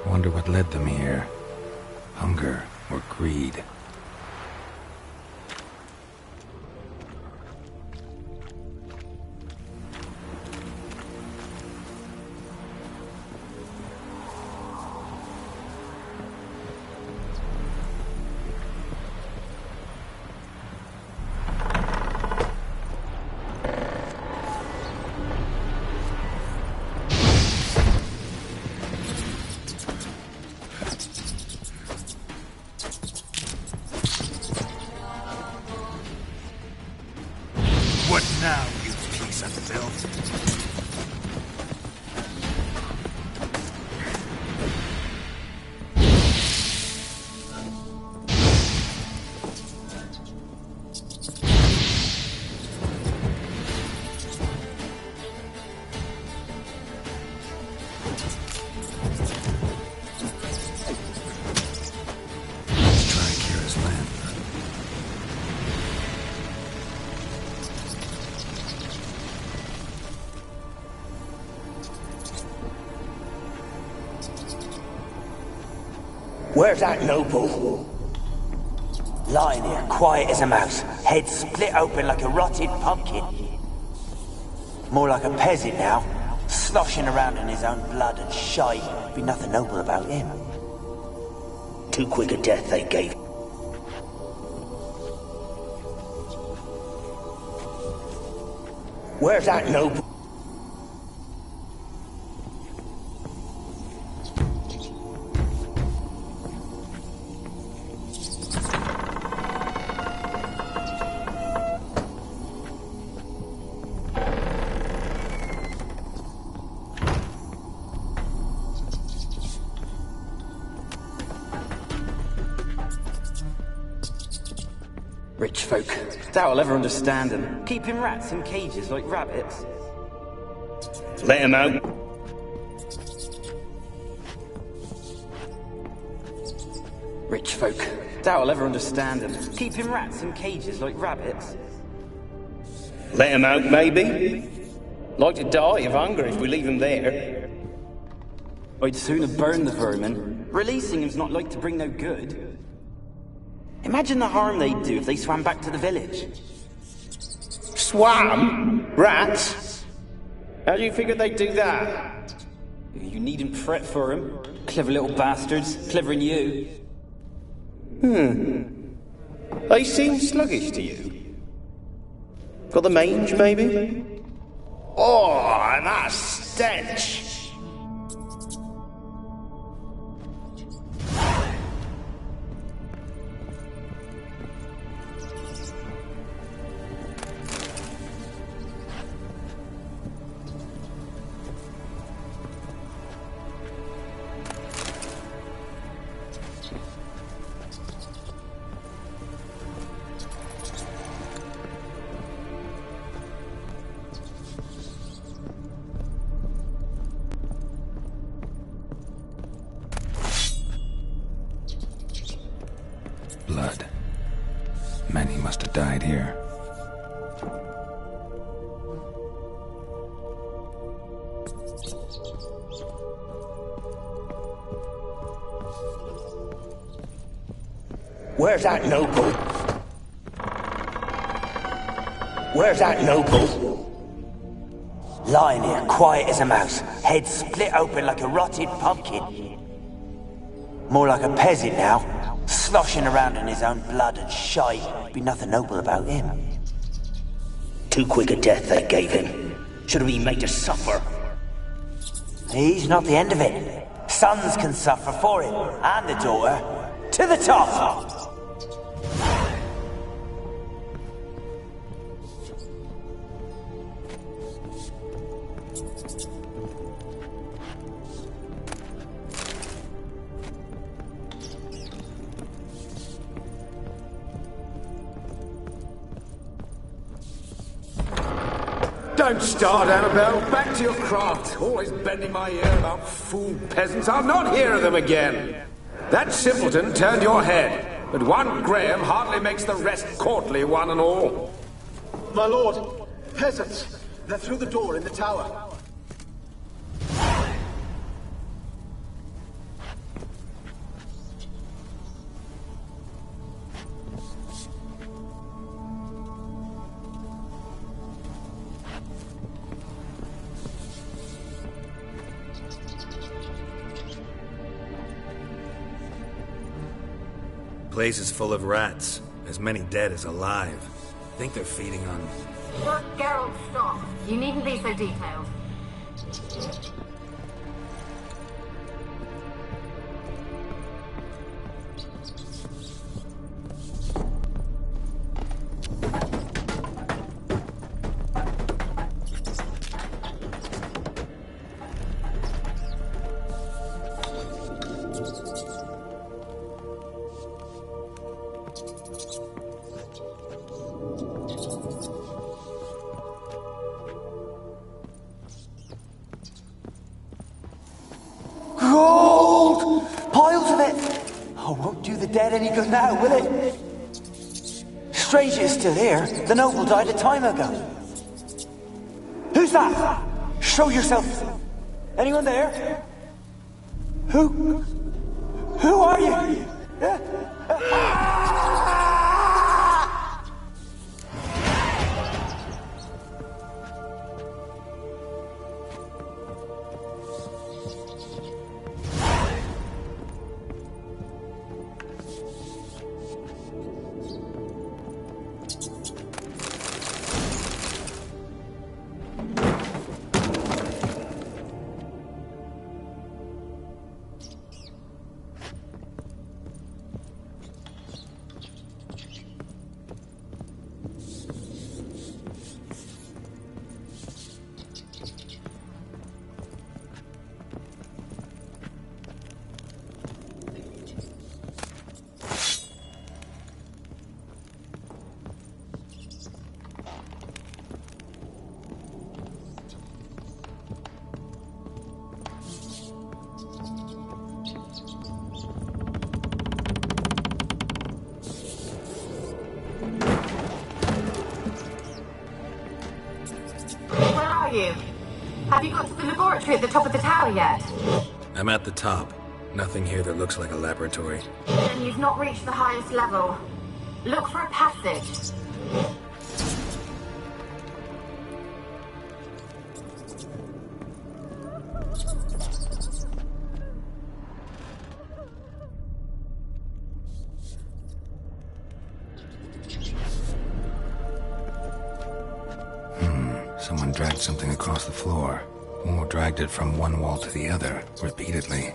Wonder what led them here. Hunger or greed? What now, you piece of filth? Where's that noble? Lying here, quiet as a mouse, head split open like a rotted pumpkin. More like a peasant now, sloshing around in his own blood and shite. Be nothing noble about him. Too quick a death they gave. Where's that noble? Rich folk. Doubt I'll ever understand them. Keeping rats in cages like rabbits. Let him out. Rich folk. Doubt I'll ever understand them. Keeping rats in cages like rabbits. Let him out, maybe? Like to die of hunger if we leave him there. I'd sooner burn the vermin. Releasing him's not like to bring no good. Imagine the harm they'd do if they swam back to the village. Swam? Rats? How do you figure they'd do that? You needn't fret for him. Clever little bastards. Clever than you. They seem sluggish to you. Got the mange, maybe? Oh, and that stench! Blood. Many must have died here. Where's that noble? Where's that noble? Lying here, quiet as a mouse, head split open like a rotted pumpkin. More like a peasant now, sloshing around in his own blood and shite. Be nothing noble about him. Too quick a death they gave him. Should have been made to suffer. He's not the end of it. Sons can suffer for him, and the daughter. To the top! Don't start, Annabelle. Back to your craft. Always bending my ear about fool peasants. I'll not hear of them again. That simpleton turned your head, but one Graham hardly makes the rest courtly, one and all. My lord, peasants. They're through the door in the tower. Place is full of rats. As many dead as alive. Think they're feeding on... Look, Geralt, stop. You needn't be so detailed. Gold! Piles of it! Oh, won't do the dead any good now, will it? Strange it's still here. The noble died a time ago. Who's that? Show yourself. Anyone there? Who are you? sentry at the top of the tower yet? I'm at the top. Nothing here that looks like a laboratory. Then you've not reached the highest level. Look for a passage. Someone dragged something across the floor, or dragged it from one wall to the other, repeatedly.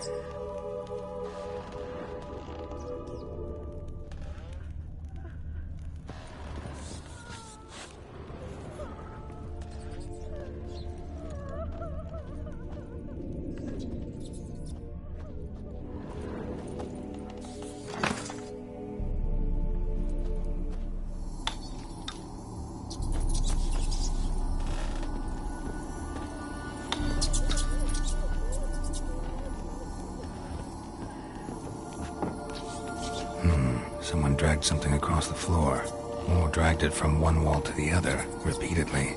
Someone dragged something across the floor, or dragged it from one wall to the other, repeatedly.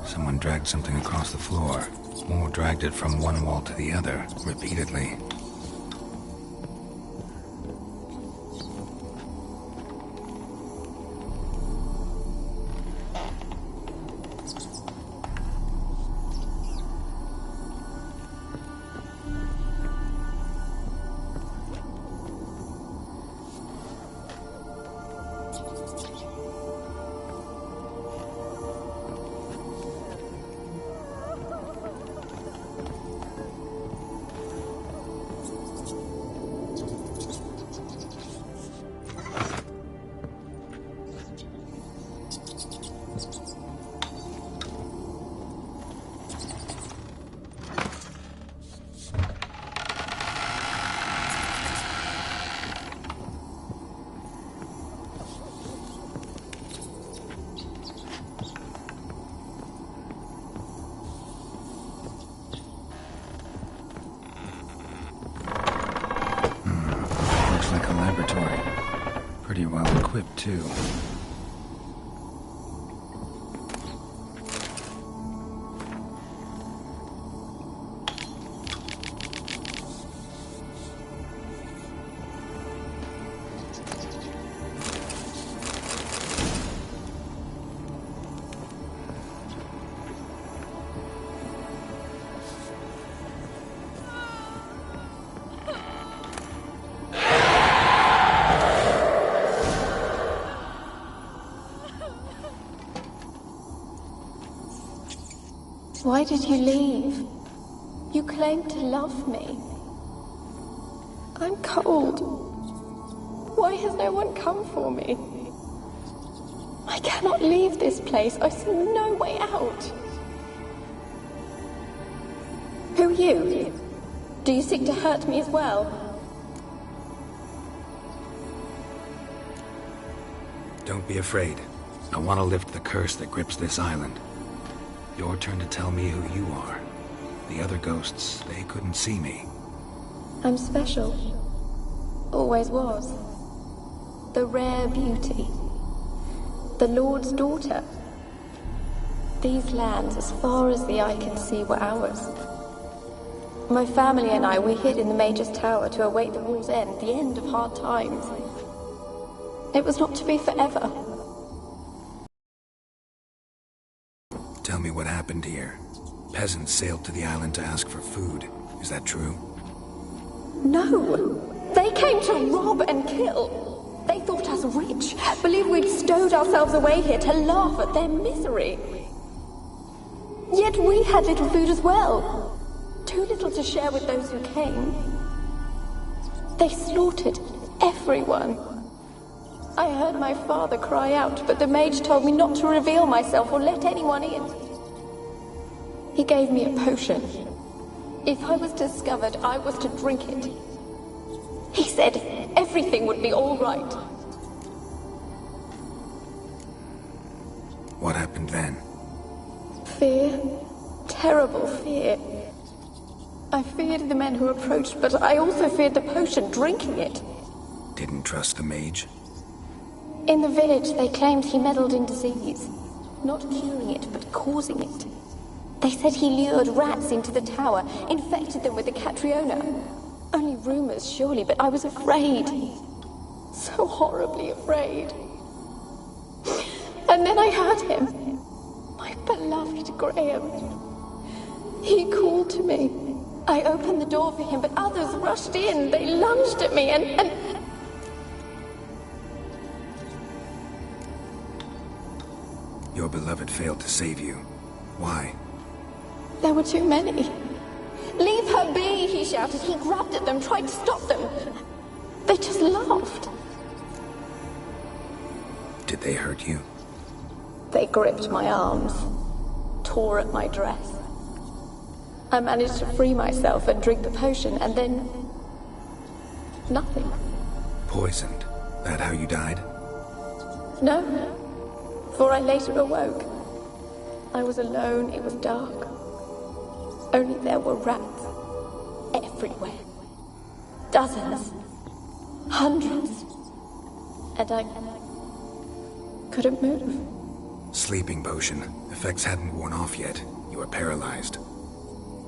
Someone dragged something across the floor, or dragged it from one wall to the other, repeatedly. Pretty well equipped, too. Why did you leave? You claimed to love me. I'm cold. Why has no one come for me? I cannot leave this place. I see no way out. Who are you? Do you seek to hurt me as well? Don't be afraid. I want to lift the curse that grips this island. Your turn to tell me who you are. The other ghosts, they couldn't see me. I'm special. Always was. The rare beauty. The Lord's daughter. These lands, as far as the eye can see, were ours. My family and I, we hid in the Major's Tower to await the war's end, the end of hard times. It was not to be forever. Tell me what happened here. Peasants sailed to the island to ask for food. Is that true? No! They came to rob and kill. They thought us rich, believed we'd stowed ourselves away here to laugh at their misery. Yet we had little food as well. Too little to share with those who came. They slaughtered everyone. I heard my father cry out, but the mage told me not to reveal myself or let anyone in. He gave me a potion. If I was discovered, I was to drink it. He said everything would be all right. What happened then? Fear. Terrible fear. I feared the men who approached, but I also feared the potion, drinking it. Didn't trust the mage? In the village, they claimed he meddled in disease. Not curing it, but causing it. They said he lured rats into the tower, infected them with the Catriona. Only rumors, surely, but I was afraid. So horribly afraid. And then I heard him. My beloved Graham. He called to me. I opened the door for him, but others rushed in. They lunged at me and... Your beloved failed to save you. Why? There were too many. Leave her be, he shouted. He grabbed at them, tried to stop them. They just laughed. Did they hurt you? They gripped my arms, tore at my dress. I managed to free myself and drink the potion, and then... nothing. Poisoned? That how you died? No, for I later awoke. I was alone, it was dark. Only there were rats. Everywhere. Dozens. Hundreds. And I couldn't move. Sleeping potion. Effects hadn't worn off yet. You were paralyzed.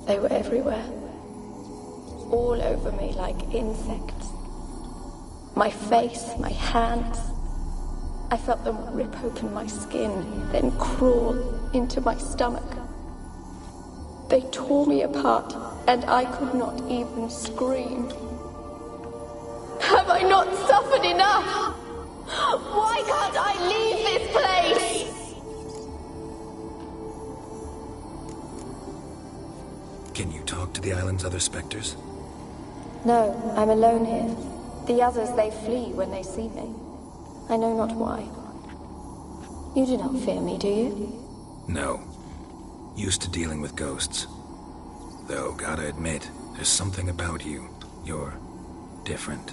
They were everywhere. All over me like insects. My face, my hands. I felt them rip open my skin, then crawl into my stomach. They tore me apart, and I could not even scream. Have I not suffered enough? Why can't I leave this place? Can you talk to the island's other specters? No, I'm alone here. The others, they flee when they see me. I know not why. You do not fear me, do you? No. Used to dealing with ghosts. Though, gotta admit, there's something about you. You're different.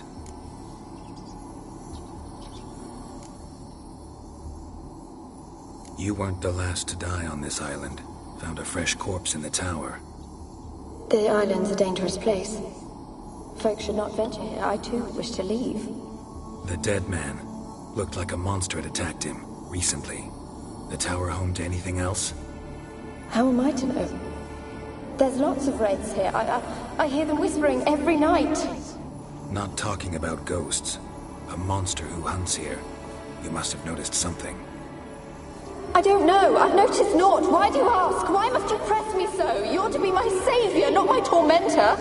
You weren't the last to die on this island. Found a fresh corpse in the tower. The island's a dangerous place. Folks should not venture here. I too wish to leave. The dead man. Looked like a monster had attacked him, recently. The tower home to anything else? How am I to know? There's lots of wraiths here. I hear them whispering every night. Not talking about ghosts. A monster who hunts here. You must have noticed something. I don't know. I've noticed naught. Why do you ask? Why must you press me so? You're to be my savior, not my tormentor.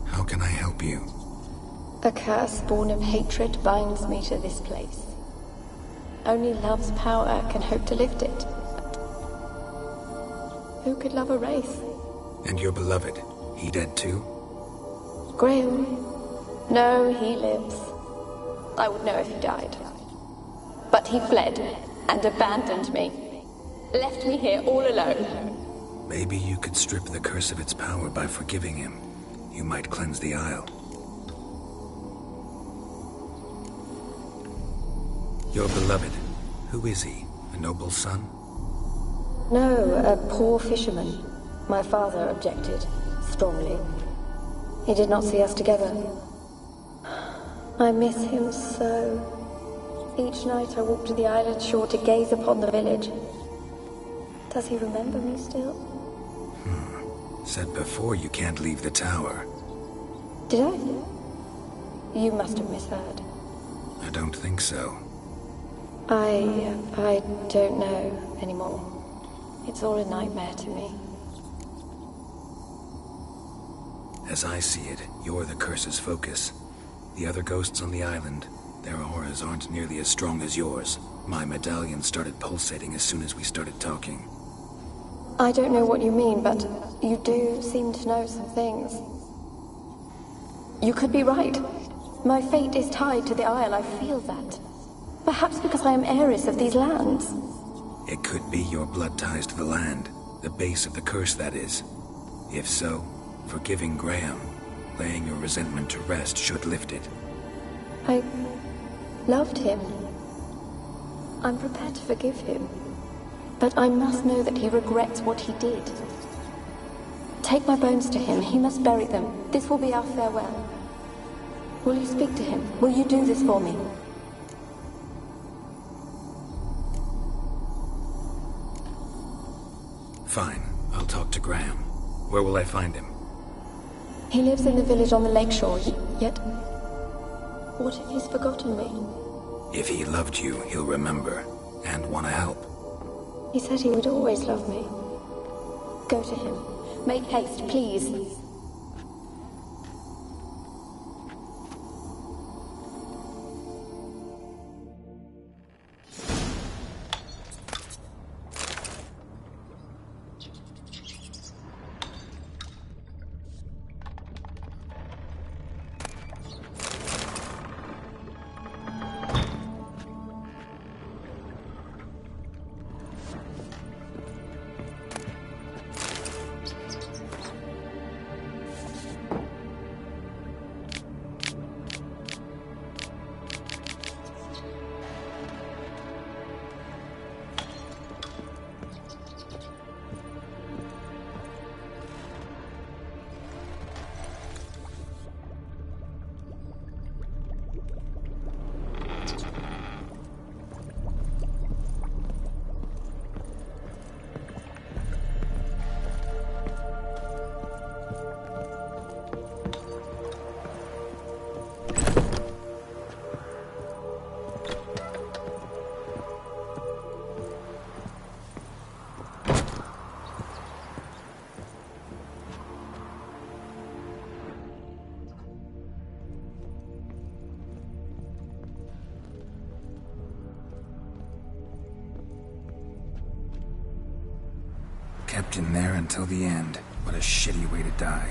How can I help you? A curse born of hatred binds me to this place. Only love's power can hope to lift it. But who could love a wraith? And your beloved, he dead too? Grail? No, he lives. I would know if he died. But he fled and abandoned me. Left me here all alone. Maybe you could strip the curse of its power by forgiving him. You might cleanse the Isle. Your beloved, who is he? A noble son? No, a poor fisherman. My father objected, strongly. He did not see us together. I miss him so. Each night I walk to the island shore to gaze upon the village. Does he remember me still? Said before you can't leave the tower. Did I? You must have misheard. I don't think so. I don't know anymore. It's all a nightmare to me. As I see it, you're the curse's focus. The other ghosts on the island, their auras aren't nearly as strong as yours. My medallion started pulsating as soon as we started talking. I don't know what you mean, but you do seem to know some things. You could be right. My fate is tied to the Isle, I feel that. Perhaps because I am heiress of these lands. It could be your blood ties to the land, the base of the curse, that is. If so, forgiving Graham, laying your resentment to rest should lift it. I loved him. I'm prepared to forgive him. But I must know that he regrets what he did. Take my bones to him. He must bury them. This will be our farewell. Will you speak to him? Will you do this for me? Fine. I'll talk to Graham. Where will I find him? He lives in the village on the lakeshore, yet... What if he's forgotten me? If he loved you, he'll remember, and want to help. He said he would always love me. Go to him. Make haste, please. Kept in there until the end. What a shitty way to die.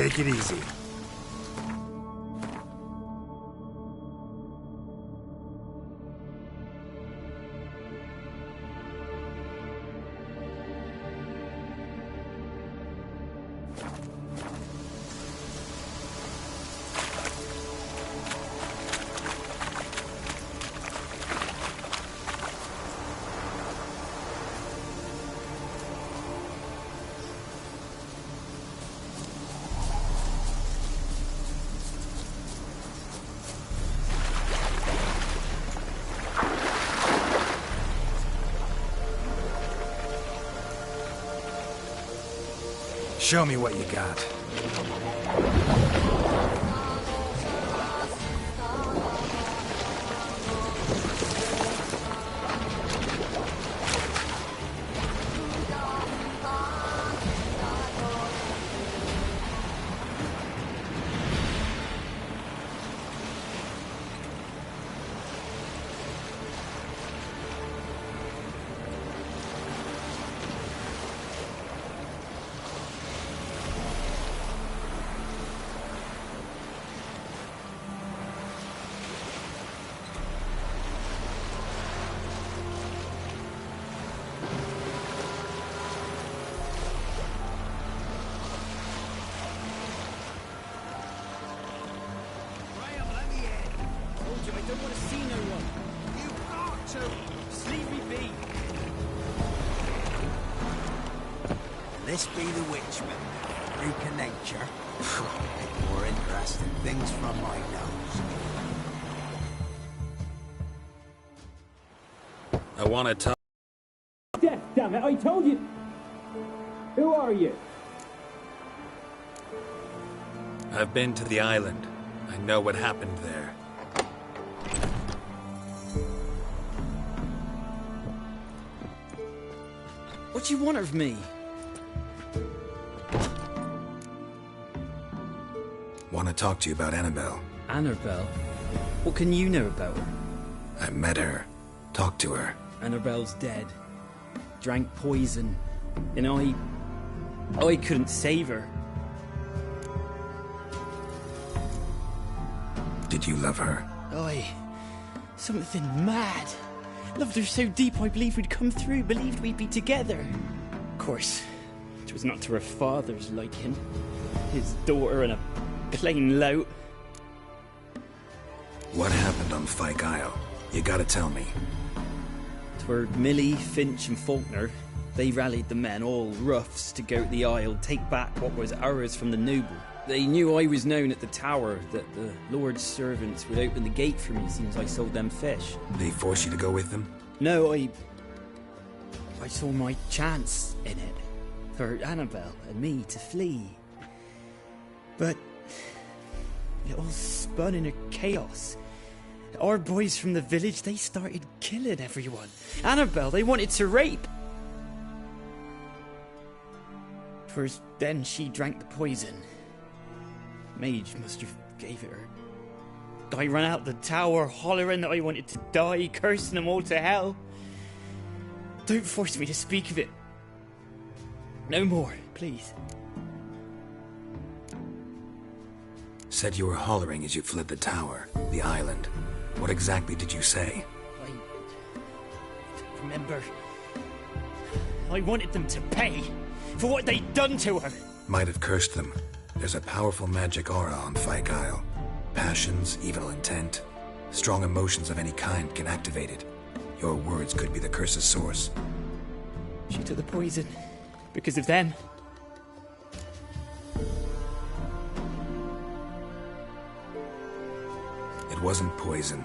Take it easy. Show me what you got. This be the witchman, freak of nature. More interesting things from my nose. I want to talk. Death, damn it, I told you! Who are you? I've been to the island. I know what happened there. What do you want of me? Want to talk to you about Annabelle. Annabelle? What can you know about her? I met her. Talked to her. Annabelle's dead. Drank poison. And I couldn't save her. Did you love her? Something mad. Loved her so deep I believed we'd come through, believed we'd be together. Of course, it was not to her father's liking. His daughter and a plain lout. What happened on Fyke Isle? You gotta tell me. Twere Millie, Finch and Faulkner. They rallied the men, all roughs, to go to the Isle, take back what was ours from the noble. They knew I was known at the tower, that the Lord's servants would open the gate for me as soon as I sold them fish. They forced you to go with them? No, I saw my chance in it. For Annabelle and me to flee. But it all spun in a chaos. Our boys from the village, they started killing everyone. Annabelle, they wanted to rape. First, then she drank the poison. Mage must have gave it her. I ran out the tower hollering that I wanted to die, cursing them all to hell. Don't force me to speak of it. No more, please. Said you were hollering as you fled the tower, the island. What exactly did you say? I don't remember. I wanted them to pay for what they'd done to her. Might have cursed them. There's a powerful magic aura on Fyke Isle. Passions, evil intent, strong emotions of any kind can activate it. Your words could be the curse's source. She took the poison because of them. It wasn't poison.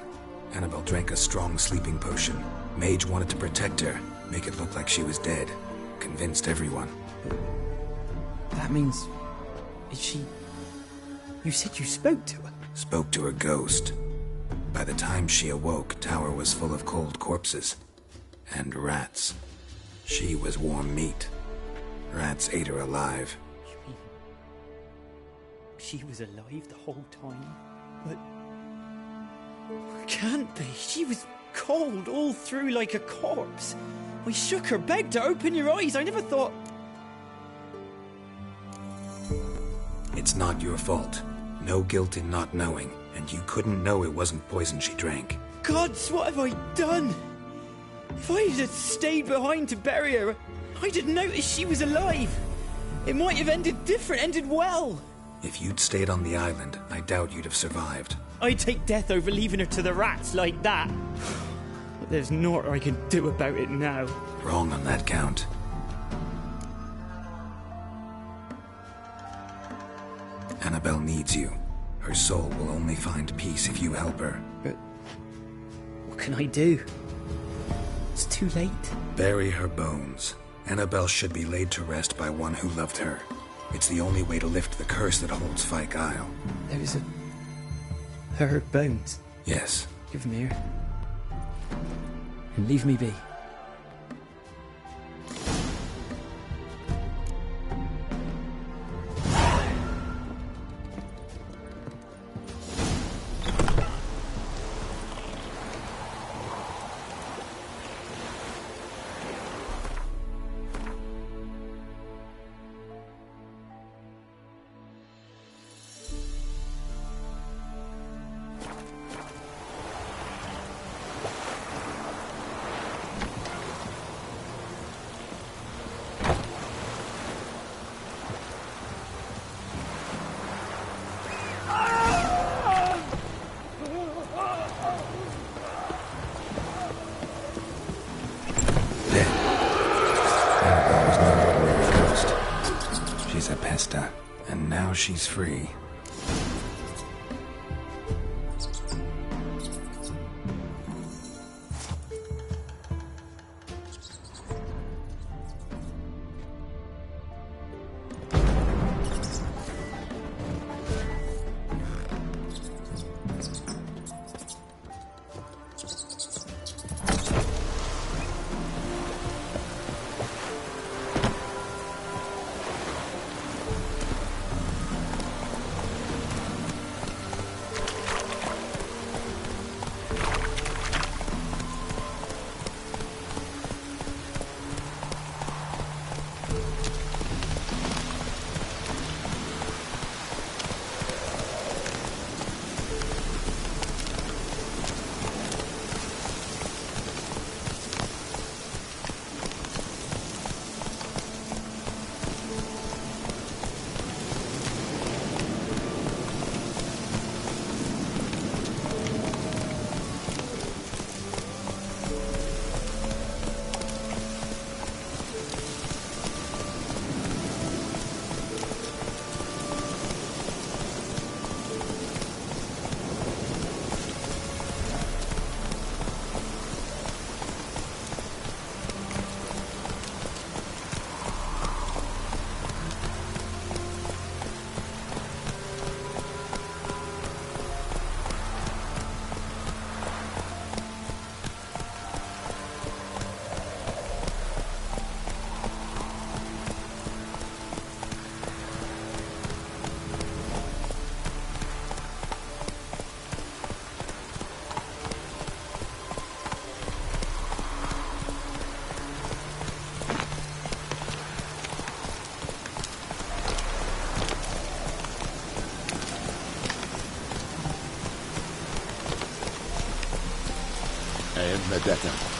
Annabelle drank a strong sleeping potion. Mage wanted to protect her, make it look like she was dead. Convinced everyone. That means... Is she... You said you spoke to her? Spoke to her ghost. By the time she awoke, tower was full of cold corpses. And rats. She was warm meat. Rats ate her alive. You mean... She was alive the whole time? But... Can't be. She was cold all through like a corpse. I shook her, begged her, open your eyes. I never thought... It's It's not your fault. No guilt in not knowing, and you couldn't know it wasn't poison she drank. Gods, what have I done? If I had stayed behind to bury her, I'd have noticed she was alive. It might have ended different, ended well. If you'd stayed on the island, I doubt you'd have survived. I'd take death over leaving her to the rats like that. But there's naught I can do about it now. Wrong on that count. Annabelle needs you. Her soul will only find peace if you help her. But what can I do? It's too late. Bury her bones. Annabelle should be laid to rest by one who loved her. It's the only way to lift the curse that holds Fyke Isle. There's her bones. Yes. Give them here. And leave me be. And now she's free. Medetta.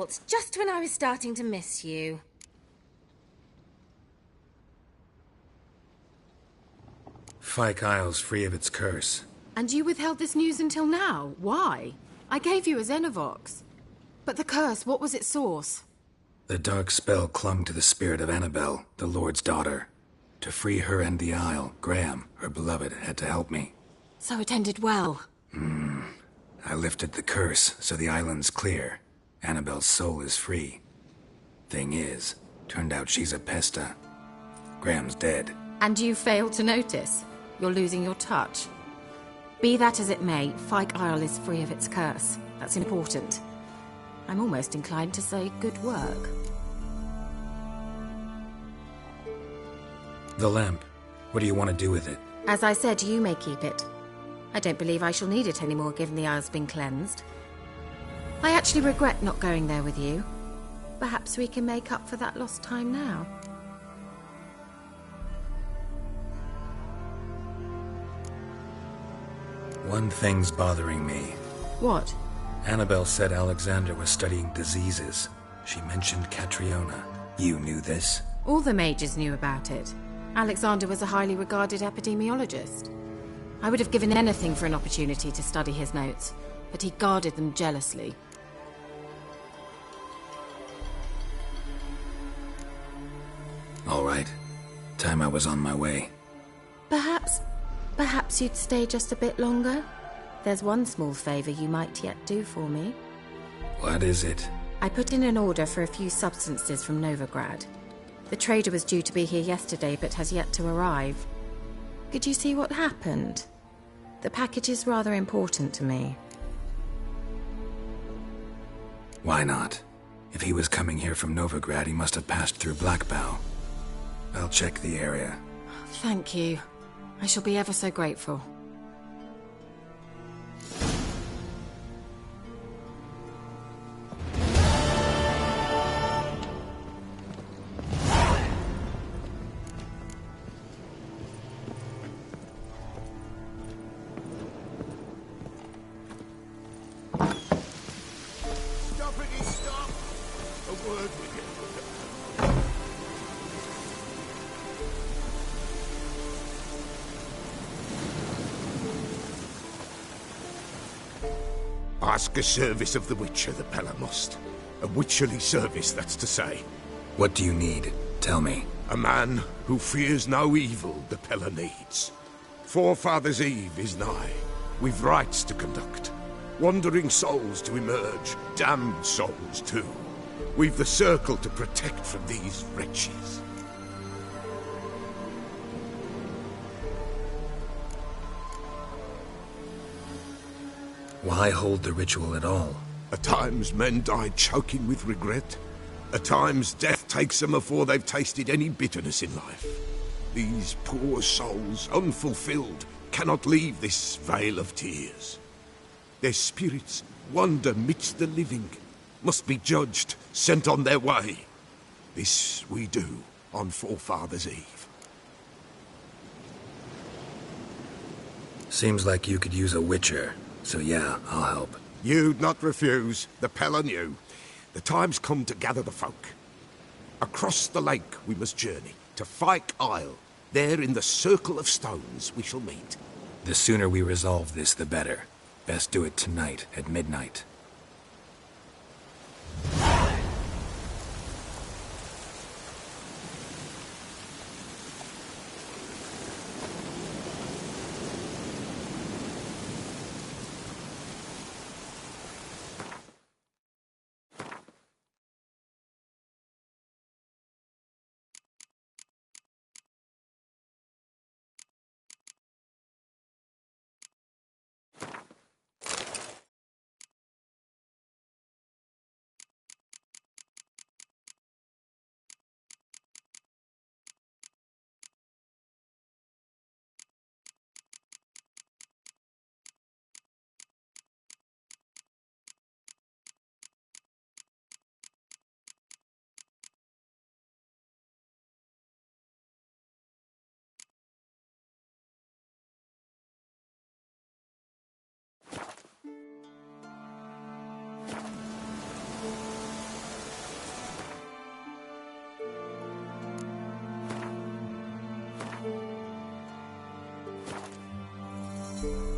fault. Just when I was starting to miss you. Fyke Isle's free of its curse. And you withheld this news until now? Why? I gave you a Xenovox. But the curse, what was its source? The dark spell clung to the spirit of Annabelle, the Lord's daughter. To free her and the Isle, Graham, her beloved, had to help me. So it ended well. I lifted the curse, so the island's clear. Annabelle's soul is free. Thing is, turned out she's a pesta. Graham's dead. And you failed to notice? You're losing your touch. Be that as it may, Fyke Isle is free of its curse. That's important. I'm almost inclined to say good work. The lamp. What do you want to do with it? As I said, you may keep it. I don't believe I shall need it anymore, given the Isle's been cleansed. I actually regret not going there with you. Perhaps we can make up for that lost time now. One thing's bothering me. What? Annabelle said Alexander was studying diseases. She mentioned Catriona. You knew this? All the mages knew about it. Alexander was a highly regarded epidemiologist. I would have given anything for an opportunity to study his notes, but he guarded them jealously. All right. Time I was on my way. Perhaps you'd stay just a bit longer? There's one small favor you might yet do for me. What is it? I put in an order for a few substances from Novigrad. The trader was due to be here yesterday, but has yet to arrive. Could you see what happened? The package is rather important to me. Why not? If he was coming here from Novigrad, he must have passed through Blackbow. I'll check the area. Thank you. I shall be ever so grateful. Stop! A word with you. Ask a service of the Witcher, the Pella must. A witcherly service, that's to say. What do you need? Tell me. A man who fears no evil the Pella needs. Forefathers' Eve is nigh. We've rites to conduct. Wandering souls to emerge. Damned souls, too. We've the circle to protect from these wretches. Why hold the ritual at all? At times men die choking with regret. At times death takes them before they've tasted any bitterness in life. These poor souls, unfulfilled, cannot leave this vale of tears. Their spirits wander midst the living, must be judged, sent on their way. This we do on Forefathers' Eve. Seems like you could use a witcher, so yeah, I'll help. You'd not refuse. The Pella knew. The time's come to gather the folk. Across the lake we must journey, to Fyke Isle. There in the circle of stones we shall meet. The sooner we resolve this, the better. Best do it tonight, at midnight. you.